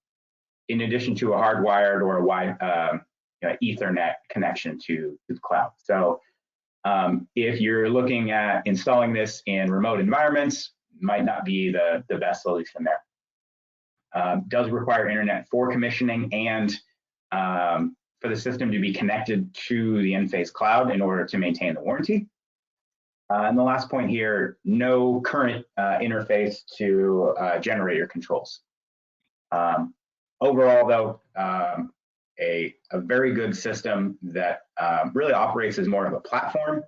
Speaker 2: hardwired or a wide Ethernet connection to the cloud. So if you're looking at installing this in remote environments, might not be the best solution there. Does require internet for commissioning and for the system to be connected to the Enphase cloud in order to maintain the warranty. And the last point here, no current interface to generator controls. Overall, though, a very good system that really operates as more of a platform.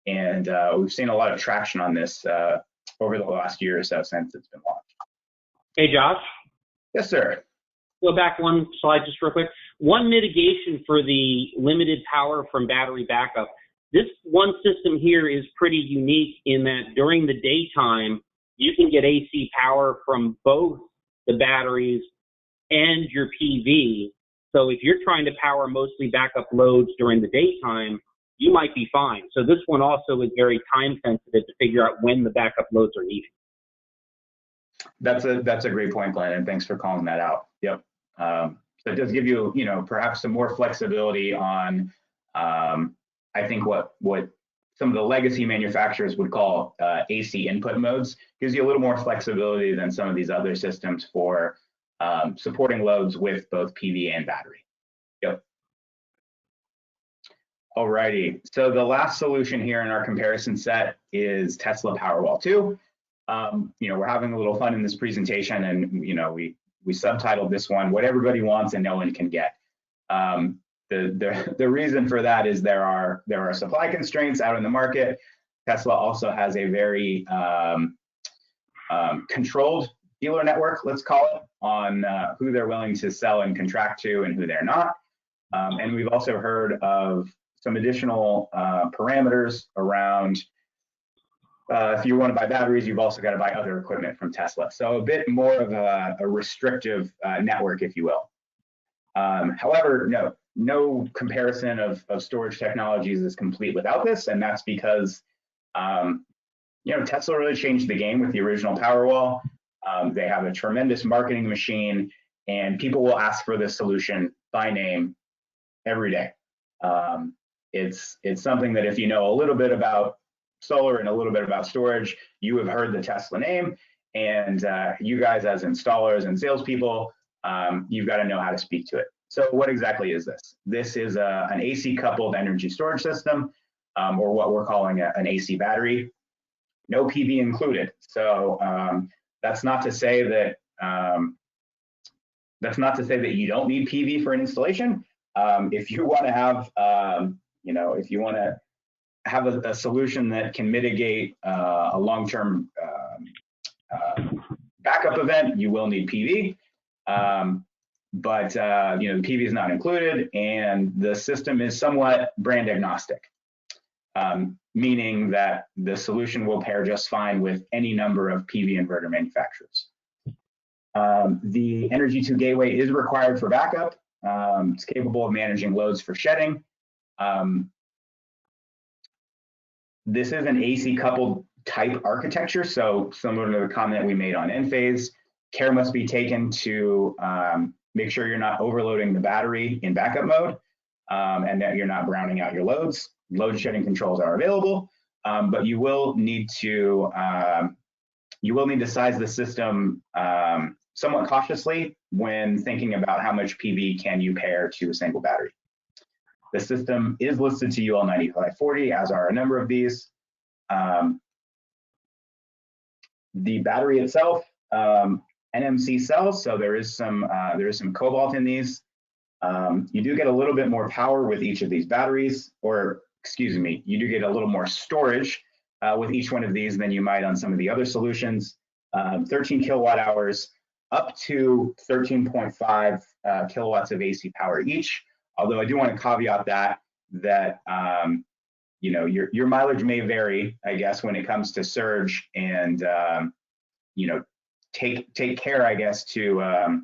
Speaker 2: And we've seen a lot of traction on this over the last year or so since it's been launched.
Speaker 4: Hey, Josh.
Speaker 2: Yes, sir.
Speaker 4: Go back one slide just real quick. One mitigation for the limited power from battery backup. This one system here is pretty unique in that during the daytime, you can get AC power from both the batteries and your PV. So if you're trying to power mostly backup loads during the daytime, you might be fine. So this one also is very time sensitive to figure out when the backup loads are needed.
Speaker 2: That's a great point, Glenn, and thanks for calling that out. Yep. So it does give you, perhaps some more flexibility on, I think what some of the legacy manufacturers would call AC input modes. Gives you a little more flexibility than some of these other systems for supporting loads with both PV and battery. Yep. Alrighty, so the last solution here in our comparison set is Tesla Powerwall 2. We're having a little fun in this presentation, and we subtitled this one "What Everybody Wants and No One Can Get." The reason for that is there are supply constraints out in the market. Tesla also has a very controlled dealer network, let's call it, on who they're willing to sell and contract to and who they're not. And we've also heard of some additional parameters around if you want to buy batteries, you've also got to buy other equipment from Tesla. So a bit more of a restrictive network, if you will. However, no comparison of storage technologies is complete without this, and that's because Tesla really changed the game with the original Powerwall. They have a tremendous marketing machine, and people will ask for this solution by name every day. It's something that if you know a little bit about solar and a little bit about storage, you have heard the Tesla name, and you guys as installers and salespeople, you've got to know how to speak to it. So what exactly is this? This is an AC coupled energy storage system, or what we're calling an AC battery. No PV included. So that's not to say that you don't need PV for an installation. If you want to have if you want to have a solution that can mitigate a long-term backup event, you will need PV. But the PV is not included, and the system is somewhat brand agnostic, meaning that the solution will pair just fine with any number of PV inverter manufacturers. The Energy 2 gateway is required for backup. It's capable of managing loads for shedding. This is an AC coupled type architecture, so similar to the comment we made on Enphase, care must be taken to make sure you're not overloading the battery in backup mode, and that you're not browning out your loads. Load shedding controls are available, but you will need to size the system somewhat cautiously when thinking about how much PV can you pair to a single battery. The system is listed to UL 9540, as are a number of these. The battery itself, NMC cells, so there is some cobalt in these. You do get a little bit more power with each of these batteries, or excuse me, you do get a little more storage with each one of these than you might on some of the other solutions. 13 kilowatt hours, up to 13.5 kilowatts of AC power each. Although I do want to caveat that your mileage may vary, I guess, when it comes to surge, and take care, I guess, to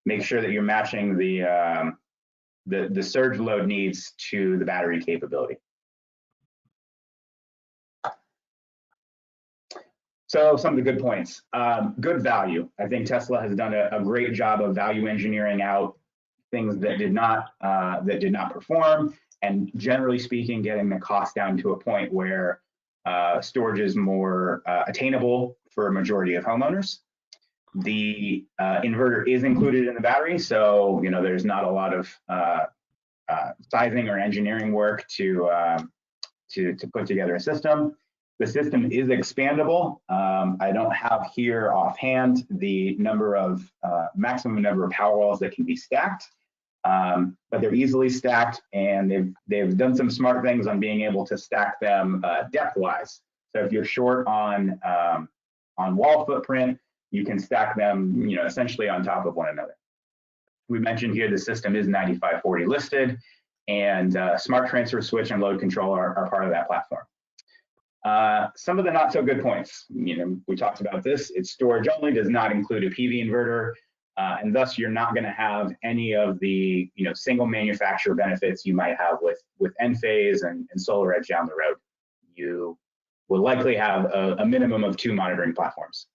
Speaker 2: make sure that you're matching the surge load needs to the battery capability. So some of the good points, good value. I think Tesla has done a great job of value engineering out things that did not perform, and generally speaking, getting the cost down to a point where storage is more attainable for a majority of homeowners. The inverter is included in the battery, so there's not a lot of sizing or engineering work to put together a system. The system is expandable. I don't have here offhand the maximum number of Powerwalls that can be stacked. but they're easily stacked, and they've done some smart things on being able to stack them depth-wise. So if you're short on wall footprint, you can stack them, essentially on top of one another. We mentioned here the system is 9540 listed, and smart transfer switch and load control are part of that platform. Some of the not so good points, we talked about this. It's storage only, does not include a PV inverter, and thus you're not going to have any of the single manufacturer benefits you might have with Enphase and SolarEdge down the road. You will likely have a minimum of 2 monitoring platforms.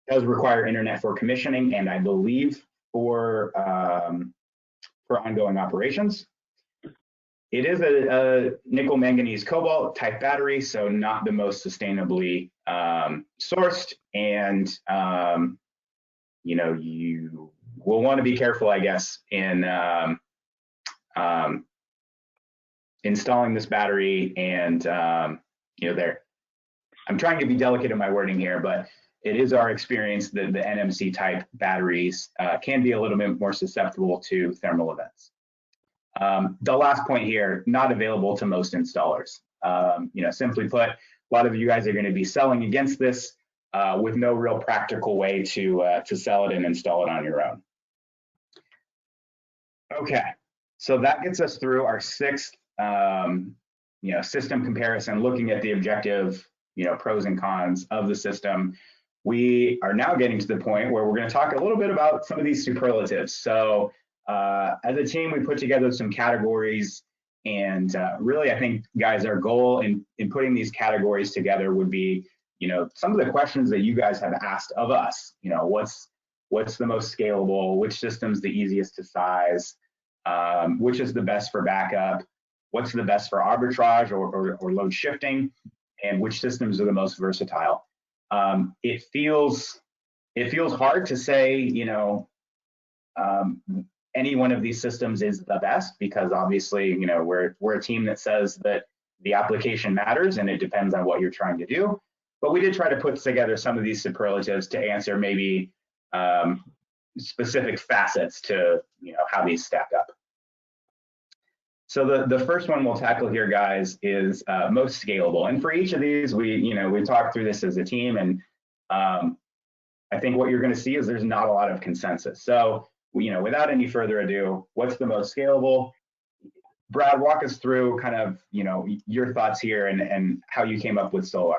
Speaker 2: It does require internet for commissioning, and I believe for ongoing operations. It is a nickel manganese cobalt type battery, so not the most sustainably sourced, and you will want to be careful, I guess, in installing this battery. And I'm trying to be delicate in my wording here, but it is our experience that the NMC type batteries can be a little bit more susceptible to thermal events. The last point here, not available to most installers. Simply put, a lot of you guys are going to be selling against this with no real practical way to sell it and install it on your own. Okay, so that gets us through our 6th system comparison, looking at the objective pros and cons of the system. We are now getting to the point where we're going to talk a little bit about some of these superlatives. So as a team, we put together some categories, and really, I think, guys, our goal in putting these categories together would be, some of the questions that you guys have asked of us. What's the most scalable? Which system's the easiest to size? Which is the best for backup? What's the best for arbitrage or load shifting? And which systems are the most versatile? It feels hard to say, any one of these systems is the best, because obviously, we're a team that says that the application matters and it depends on what you're trying to do. But we did try to put together some of these superlatives to answer maybe specific facets to how these stack up. So the first one we'll tackle here, guys, is most scalable. And for each of these, we talked through this as a team, and I think what you're going to see is there's not a lot of consensus. So without any further ado, what's the most scalable? Brad, walk us through kind of your thoughts here and how you came up with SoulArc.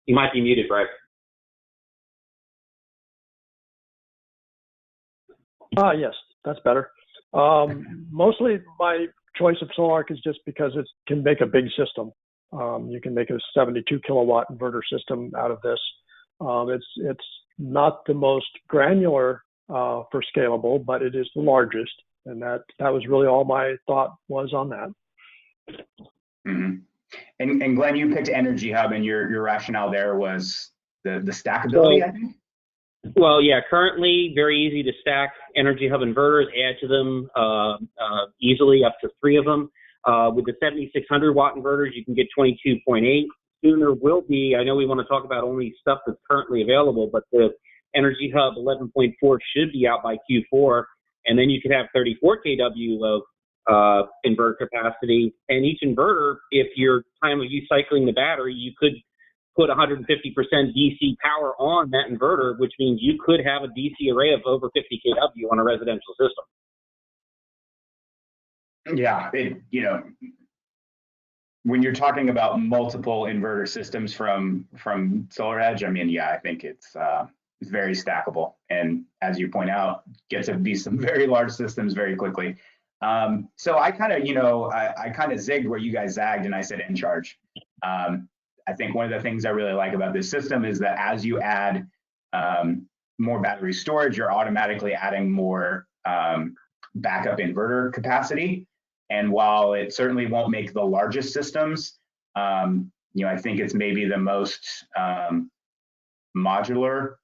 Speaker 4: You might be muted, Brad.
Speaker 3: Yes, that's better. Mostly my choice of SoulArc is just because it can make a big system. You can make a 72 kilowatt inverter system out of this. It's not the most granular for scalable, but it is the largest, and that was really all my thought was on that.
Speaker 2: Mm-hmm. And Glenn, you picked Energy Hub, and your rationale there was the stackability, I think.
Speaker 4: Well, yeah, currently very easy to stack Energy Hub inverters, add to them easily, up to 3 of them. With the 7600 watt inverters, you can get 22.8. Soon there will be, I know we want to talk about only stuff that's currently available, but the Energy Hub 11.4 should be out by Q4, and then you could have 34 kW of inverter capacity. And each inverter, if your time of use cycling the battery, you could put 150% DC power on that inverter, which means you could have a DC array of over 50 kW on a residential system.
Speaker 2: Yeah, when you're talking about multiple inverter systems from SolarEdge, I mean, yeah, I think it's very stackable, and as you point out, get to be some very large systems very quickly. So I kind of, I kind of zigged where you guys zagged, and I said in charge. I think one of the things I really like about this system is that as you add more battery storage, you're automatically adding more backup inverter capacity. And while it certainly won't make the largest systems, I think it's maybe the most modular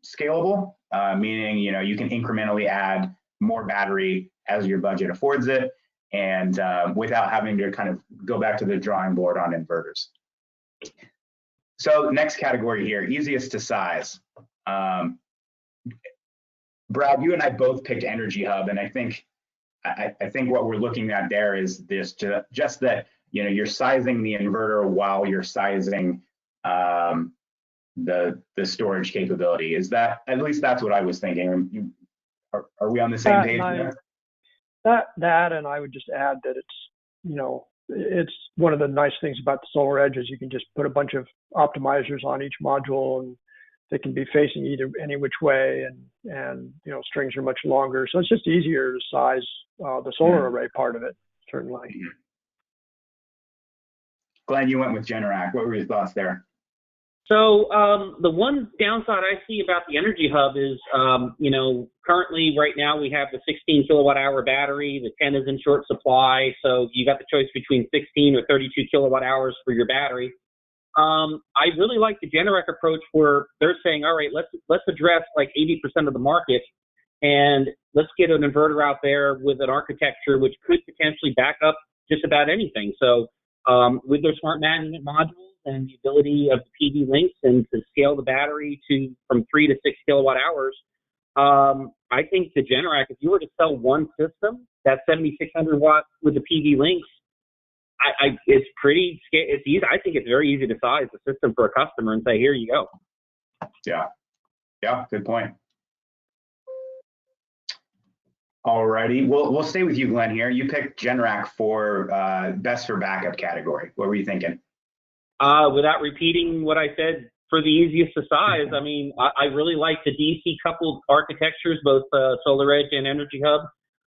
Speaker 2: scalable, meaning, you can incrementally add more battery as your budget affords it, and without having to kind of go back to the drawing board on inverters. So next category here, easiest to size. Brad, you and I both picked Energy Hub, and I think what we're looking at there is this just that you're sizing the inverter while you're sizing the storage capability. Is that, at least that's what I was thinking. Are we on the same page there?
Speaker 3: That, and I would just add that it's one of the nice things about the SolarEdge is you can just put a bunch of optimizers on each module, and they can be facing any which way, and strings are much longer, so it's just easier to size the solar array part of it, certainly.
Speaker 2: Glenn, you went with Generac. What were your thoughts there?
Speaker 4: So the one downside I see about the Energy Hub is, currently right now we have the 16 kilowatt hour battery. The 10 is in short supply, so you got the choice between 16 or 32 kilowatt hours for your battery. I really like the Generac approach where they're saying, all right, let's address like 80% of the market, and let's get an inverter out there with an architecture which could potentially back up just about anything. So with their smart management modules and the ability of the PV links and to scale the battery from 3 to 6 kilowatt hours, I think the Generac, if you were to sell one system, that 7,600 watt with the PV links, it's easy. I think it's very easy to size the system for a customer and say, here you go.
Speaker 2: Yeah, good point. Alrighty, we'll stay with you, Glenn, here. You picked Generac for best for backup category. What were you thinking?
Speaker 4: Without repeating what I said, for the easiest to size, I mean, I really like the DC coupled architectures, both SolarEdge and Energy Hub.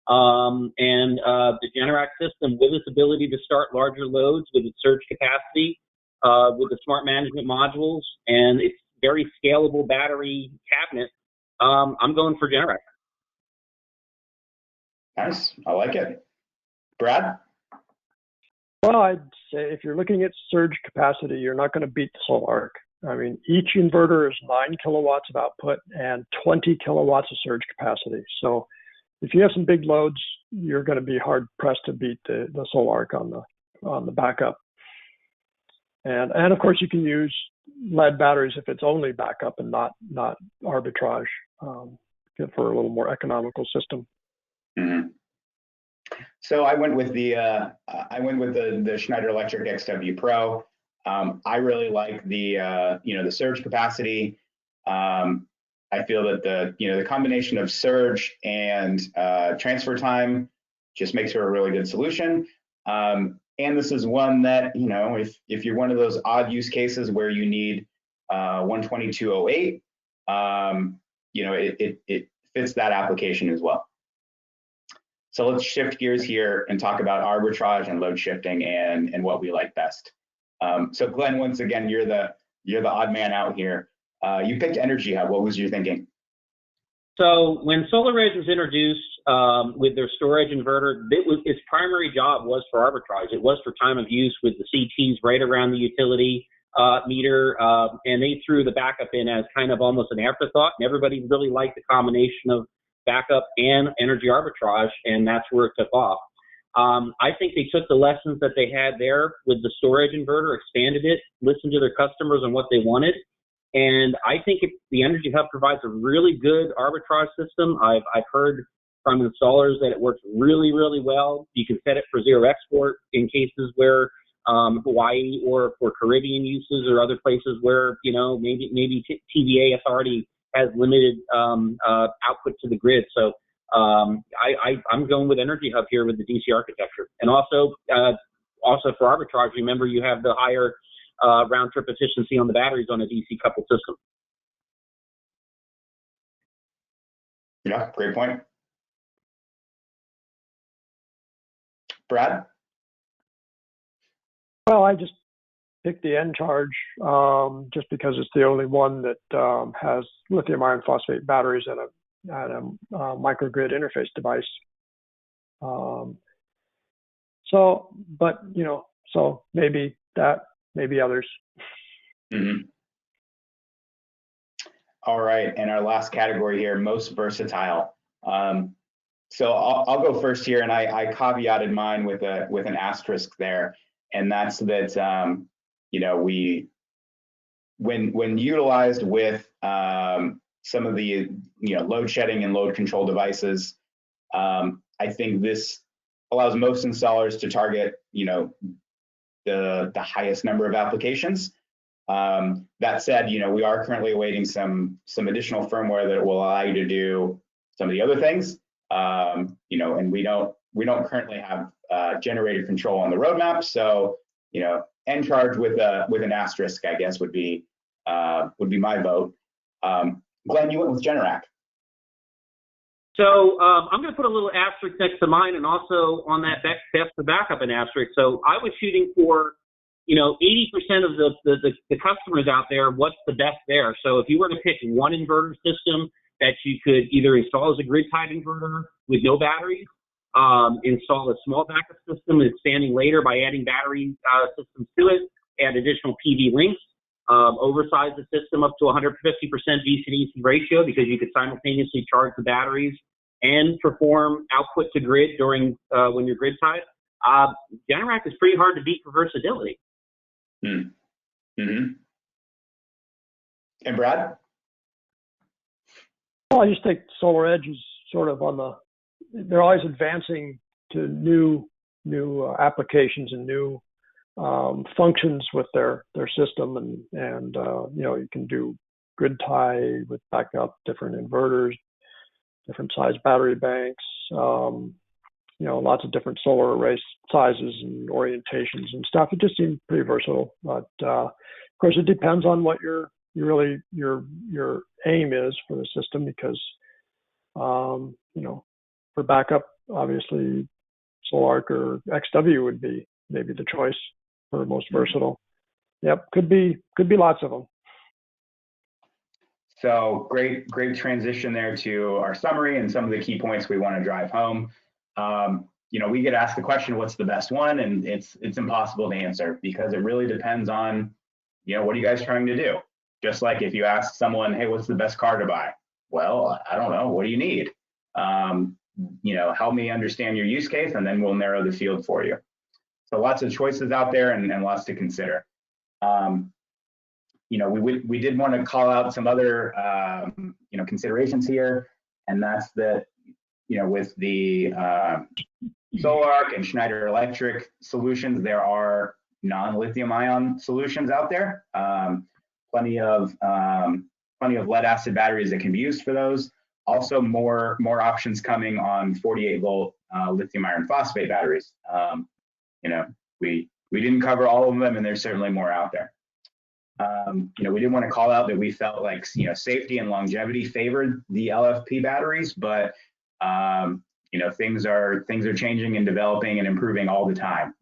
Speaker 4: And the Generac system with its ability to start larger loads with its surge capacity, with the smart management modules and its very scalable battery cabinet, I'm going for Generac.
Speaker 2: Nice, I like it. Brad?
Speaker 3: Well, I'd say if you're looking at surge capacity, you're not going to beat the SoulArc. I mean, each inverter is 9 kilowatts of output and 20 kilowatts of surge capacity. So if you have some big loads, you're going to be hard pressed to beat the SoulArc on the backup. And of course you can use lead batteries if it's only backup and not arbitrage, for a little more economical system.
Speaker 2: Mm-hmm. So I went with the Schneider Electric XW Pro. I really like the the surge capacity. I feel that the combination of surge and transfer time just makes for a really good solution. And this is one that, if you're one of those odd use cases where you need 12208, it fits that application as well. So let's shift gears here and talk about arbitrage and load shifting and what we like best. So Glenn, once again, you're the odd man out here. You picked Energy Hub. What was your thinking?
Speaker 4: So when SolarEdge was introduced with their storage inverter, its primary job was for arbitrage. It was for time of use with the CTs right around the utility meter, and they threw the backup in as kind of almost an afterthought. And everybody really liked the combination of backup and energy arbitrage, and that's where it took off. I think they took the lessons that they had there with the storage inverter, expanded it, listened to their customers and what they wanted. And I think the Energy Hub provides a really good arbitrage system. I've heard from installers that it works really, really well. You can set it for zero export in cases where Hawaii or for Caribbean uses or other places where, maybe TVA authority has limited output to the grid. So I'm going with Energy Hub here with the DC architecture. And also for arbitrage, remember you have the higher round trip efficiency on the batteries on a DC coupled system.
Speaker 2: Yeah, great point. Brad?
Speaker 3: Well, I just picked the N-Charge just because it's the only one that has lithium iron phosphate batteries and a microgrid interface device. So maybe that, maybe others.
Speaker 2: Mm-hmm. All right, and our last category here, most versatile. So I'll go first here, and I caveated mine with an asterisk there, and that's that we when utilized with some of the load shedding and load control devices, I think this allows most installers to target the highest number of applications. That said, we are currently awaiting some additional firmware that will allow you to do some of the other things. And we don't currently have generator control on the roadmap, so end charge with an asterisk, I guess, would be my vote. Glenn, you went with Generac.
Speaker 4: So I'm going to put a little asterisk next to mine, and also on that best for backup an asterisk. So I was shooting for 80% of the customers out there. What's the best there? So if you were to pick one inverter system that you could either install as a grid-tied inverter with no batteries, install a small backup system expanding later by adding battery systems to it, add additional PV links, oversize the system up to 150% DC-DC ratio because you could simultaneously charge the batteries and perform output to grid during when you're grid-tied. Generac is pretty hard to beat for versatility.
Speaker 2: Mm-hmm. And Brad?
Speaker 3: Well, I just think SolarEdge is sort of they're always advancing to new applications and new functions with their system, and you can do grid tie with backup, different inverters, different size battery banks, lots of different solar array sizes and orientations and stuff. It just seems pretty versatile, but of course it depends on what your aim is for the system, because for backup, obviously SoulArc or XW would be maybe the choice for the most versatile. Yep, could be lots of them.
Speaker 2: So great transition there to our summary and some of the key points we want to drive home. We get asked the question, what's the best one? And it's impossible to answer because it really depends on, what are you guys trying to do? Just like if you ask someone, hey, what's the best car to buy? Well, I don't know. What do you need? Help me understand your use case, and then we'll narrow the field for you. So lots of choices out there and lots to consider. We did want to call out some other, considerations here, and that's that, with the SoulArc and Schneider Electric solutions, there are non-lithium ion solutions out there. Plenty of lead acid batteries that can be used for those. Also, more options coming on 48-volt lithium iron phosphate batteries. We didn't cover all of them, and there's certainly more out there. We did want to call out that we felt like safety and longevity favored the LFP batteries, but things are changing and developing and improving all the time.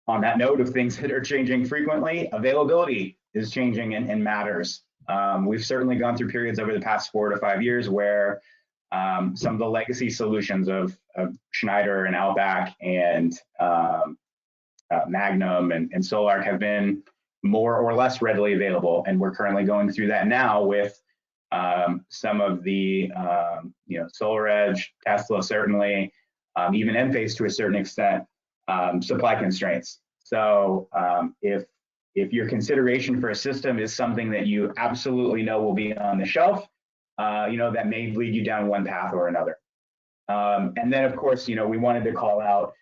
Speaker 2: On that note of things that are changing frequently, availability is changing and matters. We've certainly gone through periods over the past 4 to 5 years where some of the legacy solutions of Schneider and Outback and Magnum and SoulArc have been more or less readily available, and we're currently going through that now with some of the SolarEdge, Tesla certainly, even Enphase to a certain extent, supply constraints. So if your consideration for a system is something that you absolutely know will be on the shelf, that may lead you down one path or another. And then of course, we wanted to call out,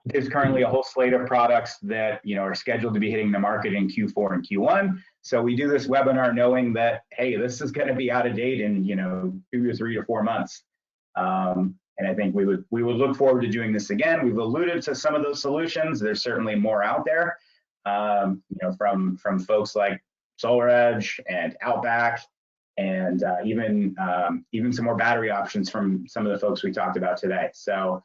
Speaker 2: there's currently a whole slate of products that are scheduled to be hitting the market in Q4 and Q1. So we do this webinar knowing that, hey, this is going to be out of date in 2 to 3 to 4 months. And I think we would look forward to doing this again. We've alluded to some of those solutions. There's certainly more out there, from folks like SolarEdge and Outback, and even some more battery options from some of the folks we talked about today. So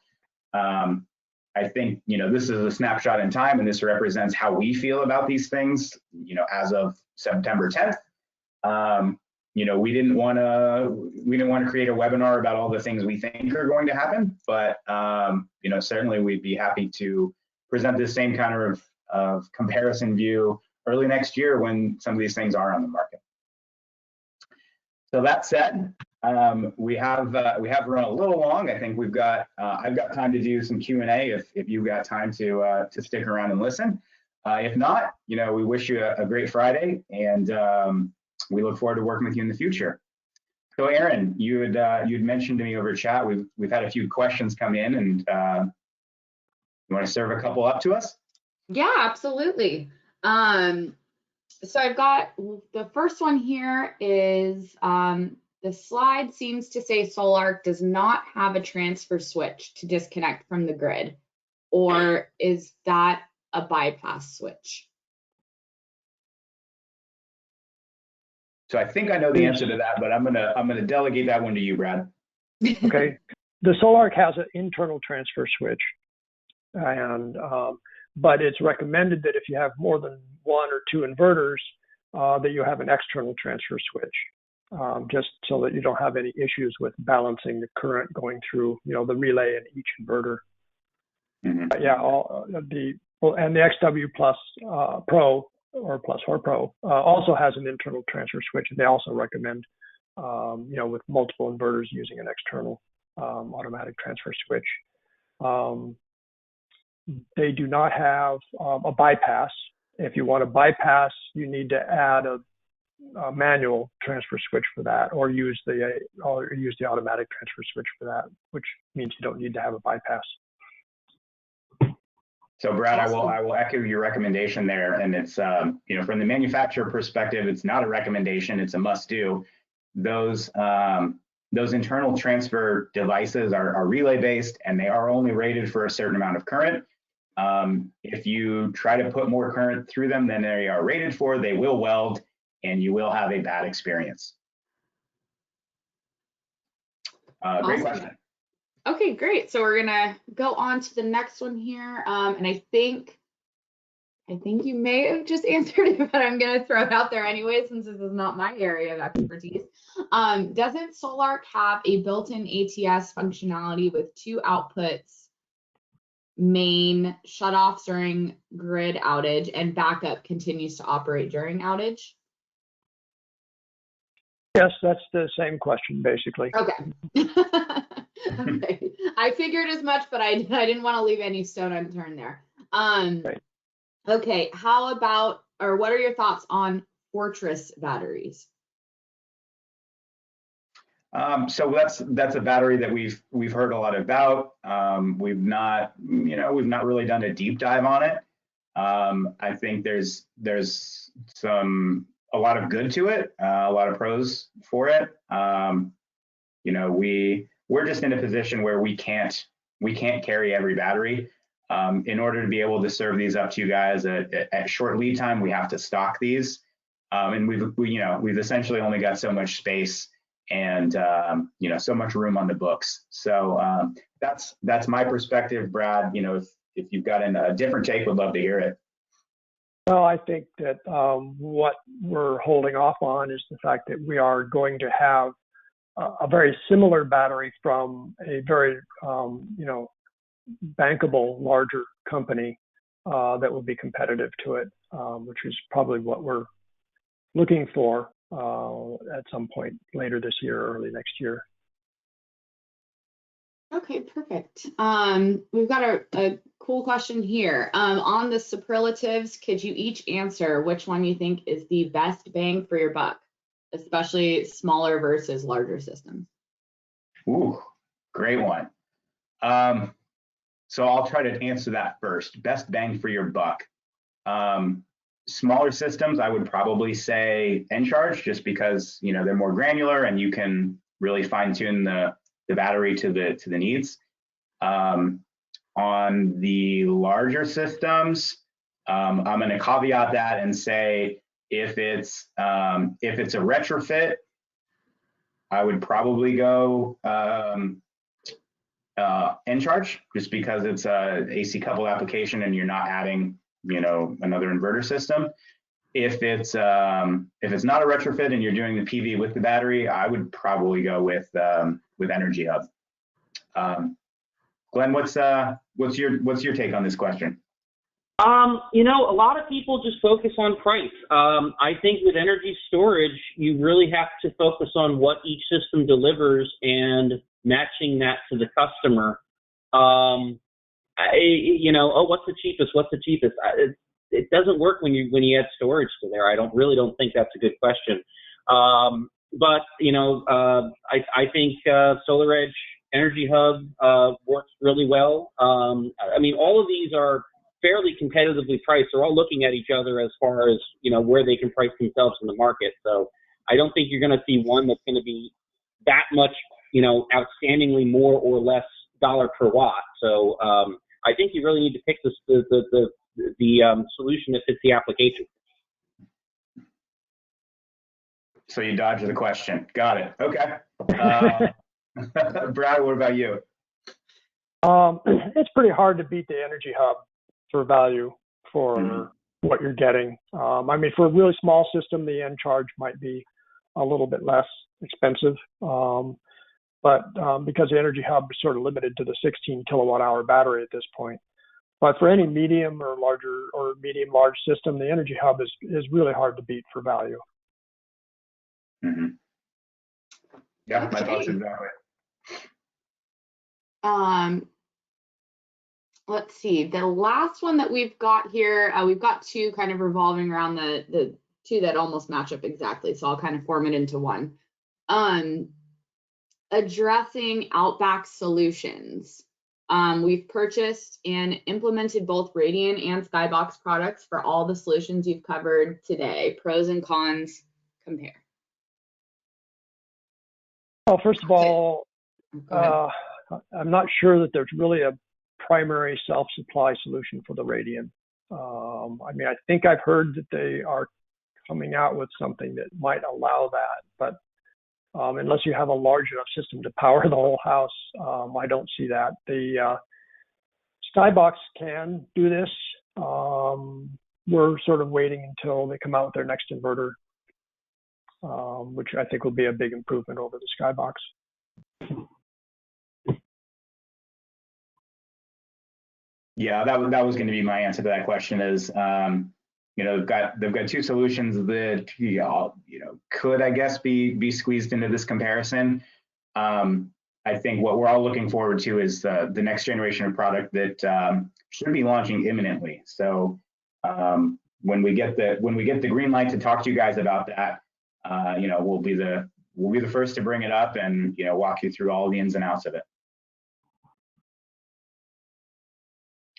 Speaker 2: I think this is a snapshot in time, and this represents how we feel about these things. As of September 10th. We didn't want to create a webinar about all the things we think are going to happen, but certainly we'd be happy to present the same kind of comparison view early next year when some of these things are on the market. So that said, we have run a little long. I think I've got time to do some Q&A if you've got time to stick around and listen. If not, we wish you a great Friday, and we look forward to working with you in the future. So, Aaron, you'd mentioned to me over chat, we've had a few questions come in, and you want to serve a couple up to us?
Speaker 1: Yeah, absolutely. So I've got the first one here is the slide seems to say SoulArc does not have a transfer switch to disconnect from the grid, or is that a bypass switch?
Speaker 2: So I think I know the answer to that, but I'm gonna delegate that one to you, Brad.
Speaker 3: Okay. The SoulArc has an internal transfer switch, and but it's recommended that if you have more than one or two inverters, that you have an external transfer switch, just so that you don't have any issues with balancing the current going through, the relay in each inverter.
Speaker 2: Mm-hmm.
Speaker 3: And the XW Plus Pro or Plus 4 Pro also has an internal transfer switch, and they also recommend, with multiple inverters using an external automatic transfer switch. They do not have a bypass. If you want to bypass, you need to add a manual transfer switch for that, or use the automatic transfer switch for that, which means you don't need to have a bypass.
Speaker 2: So, Brad, I will echo your recommendation there, and it's from the manufacturer perspective, it's not a recommendation; it's a must-do. Those internal transfer devices are relay based, and they are only rated for a certain amount of current. If you try to put more current through them than they are rated for, they will weld, and you will have a bad experience.
Speaker 1: Awesome.
Speaker 2: Great question.
Speaker 1: Okay, great. So we're gonna go on to the next one here, and I think you may have just answered it, but I'm gonna throw it out there anyway, since this is not my area of expertise. Doesn't SoulArc have a built-in ATS functionality with two outputs, main shutoffs during grid outage and backup continues to operate during outage?
Speaker 3: Yes, that's the same question, basically.
Speaker 1: Okay. Okay. I figured as much, but I didn't want to leave any stone unturned there.
Speaker 3: Right.
Speaker 1: Okay, how about, or what are your thoughts on Fortress batteries?
Speaker 2: So that's a battery that we've heard a lot about. We've not really done a deep dive on it. I think there's a lot of good to it, a lot of pros for it. We're just in a position where we can't carry every battery. In order to be able to serve these up to you guys at short lead time, we have to stock these, and we've essentially only got so much space and so much room on the books. So that's my perspective, Brad. If you've got a different take, would love to hear it.
Speaker 3: Well, I think that what we're holding off on is the fact that we are going to have a very similar battery from a very, bankable, larger company that will be competitive to it, which is probably what we're looking for at some point later this year or early next year.
Speaker 1: Okay, perfect. We've got a cool question here. On the superlatives, could you each answer which one you think is the best bang for your buck, especially smaller versus larger systems?
Speaker 2: Ooh, great one. So I'll try to answer that first. Best bang for your buck. Smaller systems, I would probably say Encharge, just because they're more granular and you can really fine tune the battery to the needs. On the larger systems, I'm going to caveat that and say if it's a retrofit, I would probably go Encharge, just because it's a AC coupled application and you're not adding another inverter system. If it's not a retrofit and you're doing the PV with the battery, I would probably go with Energy Hub. Glenn, what's your take on this question?
Speaker 4: A lot of people just focus on price. I think with energy storage, you really have to focus on what each system delivers and matching that to the customer. What's the cheapest? it doesn't work when you add storage to there. I really don't think that's a good question. But I think SolarEdge Energy Hub works really well. I mean, all of these are fairly competitively priced. They're all looking at each other as far as where they can price themselves in the market. So I don't think you're going to see one that's going to be that much outstandingly more or less dollar per watt. So I think you really need to pick the solution that fits the application.
Speaker 2: So you dodged the question. Got it. Okay. Brad, what about you?
Speaker 3: It's pretty hard to beat the Energy Hub for value for what you're getting. I mean, for a really small system, the end charge might be a little bit less expensive. But because the Energy Hub is sort of limited to the 16 kilowatt hour battery at this point. But for any medium or larger or medium large system, the Energy Hub is really hard to beat for value.
Speaker 2: Mm-hmm. Yeah, my thoughts exactly.
Speaker 1: Let's see. The last one that we've got here, we've got two kind of revolving around the two that almost match up exactly. So I'll kind of form it into one. Addressing Outback solutions. We've purchased and implemented both Radiant and Skybox products for all the solutions you've covered today. Pros and cons, compare.
Speaker 3: Well, first of all, I'm not sure that there's really a primary self-supply solution for the Radiant. I mean, I think I've heard that they are coming out with something that might allow that, but unless you have a large enough system to power the whole house, I don't see that. The Skybox can do this. We're sort of waiting until they come out with their next inverter, which I think will be a big improvement over the Skybox.
Speaker 2: Yeah, that was going to be my answer to that question. Is they've got two solutions that could, I guess, be squeezed into this comparison. I think what we're all looking forward to is the next generation of product that should be launching imminently. So when we get the green light to talk to you guys about that, we'll be the first to bring it up and walk you through all the ins and outs of it.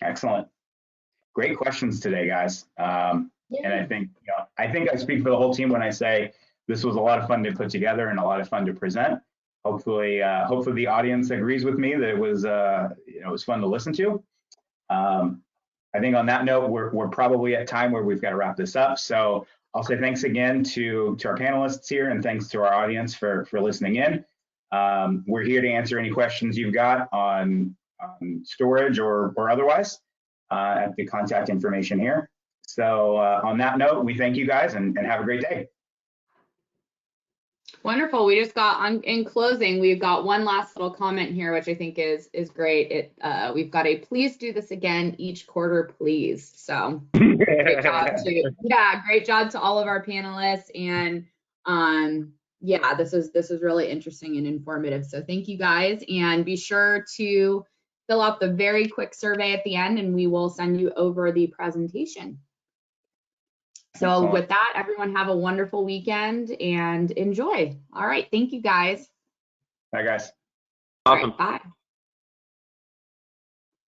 Speaker 2: Excellent. Great questions today, guys. And I think I speak for the whole team when I say this was a lot of fun to put together and a lot of fun to present. Hopefully the audience agrees with me that it was fun to listen to. I think on that note, we're probably at time where we've got to wrap this up. So I'll say thanks again to our panelists here, and thanks to our audience for listening in. We're here to answer any questions you've got on storage or otherwise at the contact information here. So on that note, we thank you guys and have a great day.
Speaker 1: Wonderful. We just got in closing, we've got one last little comment here, which I think is great. We've got a please do this again each quarter, please. So great job to all of our panelists. And this is really interesting and informative. So thank you guys, and be sure to fill out the very quick survey at the end and we will send you over the presentation. So excellent. With that, everyone have a wonderful weekend and enjoy. All right. Thank you guys.
Speaker 2: Bye guys.
Speaker 4: Awesome.
Speaker 1: Right, bye.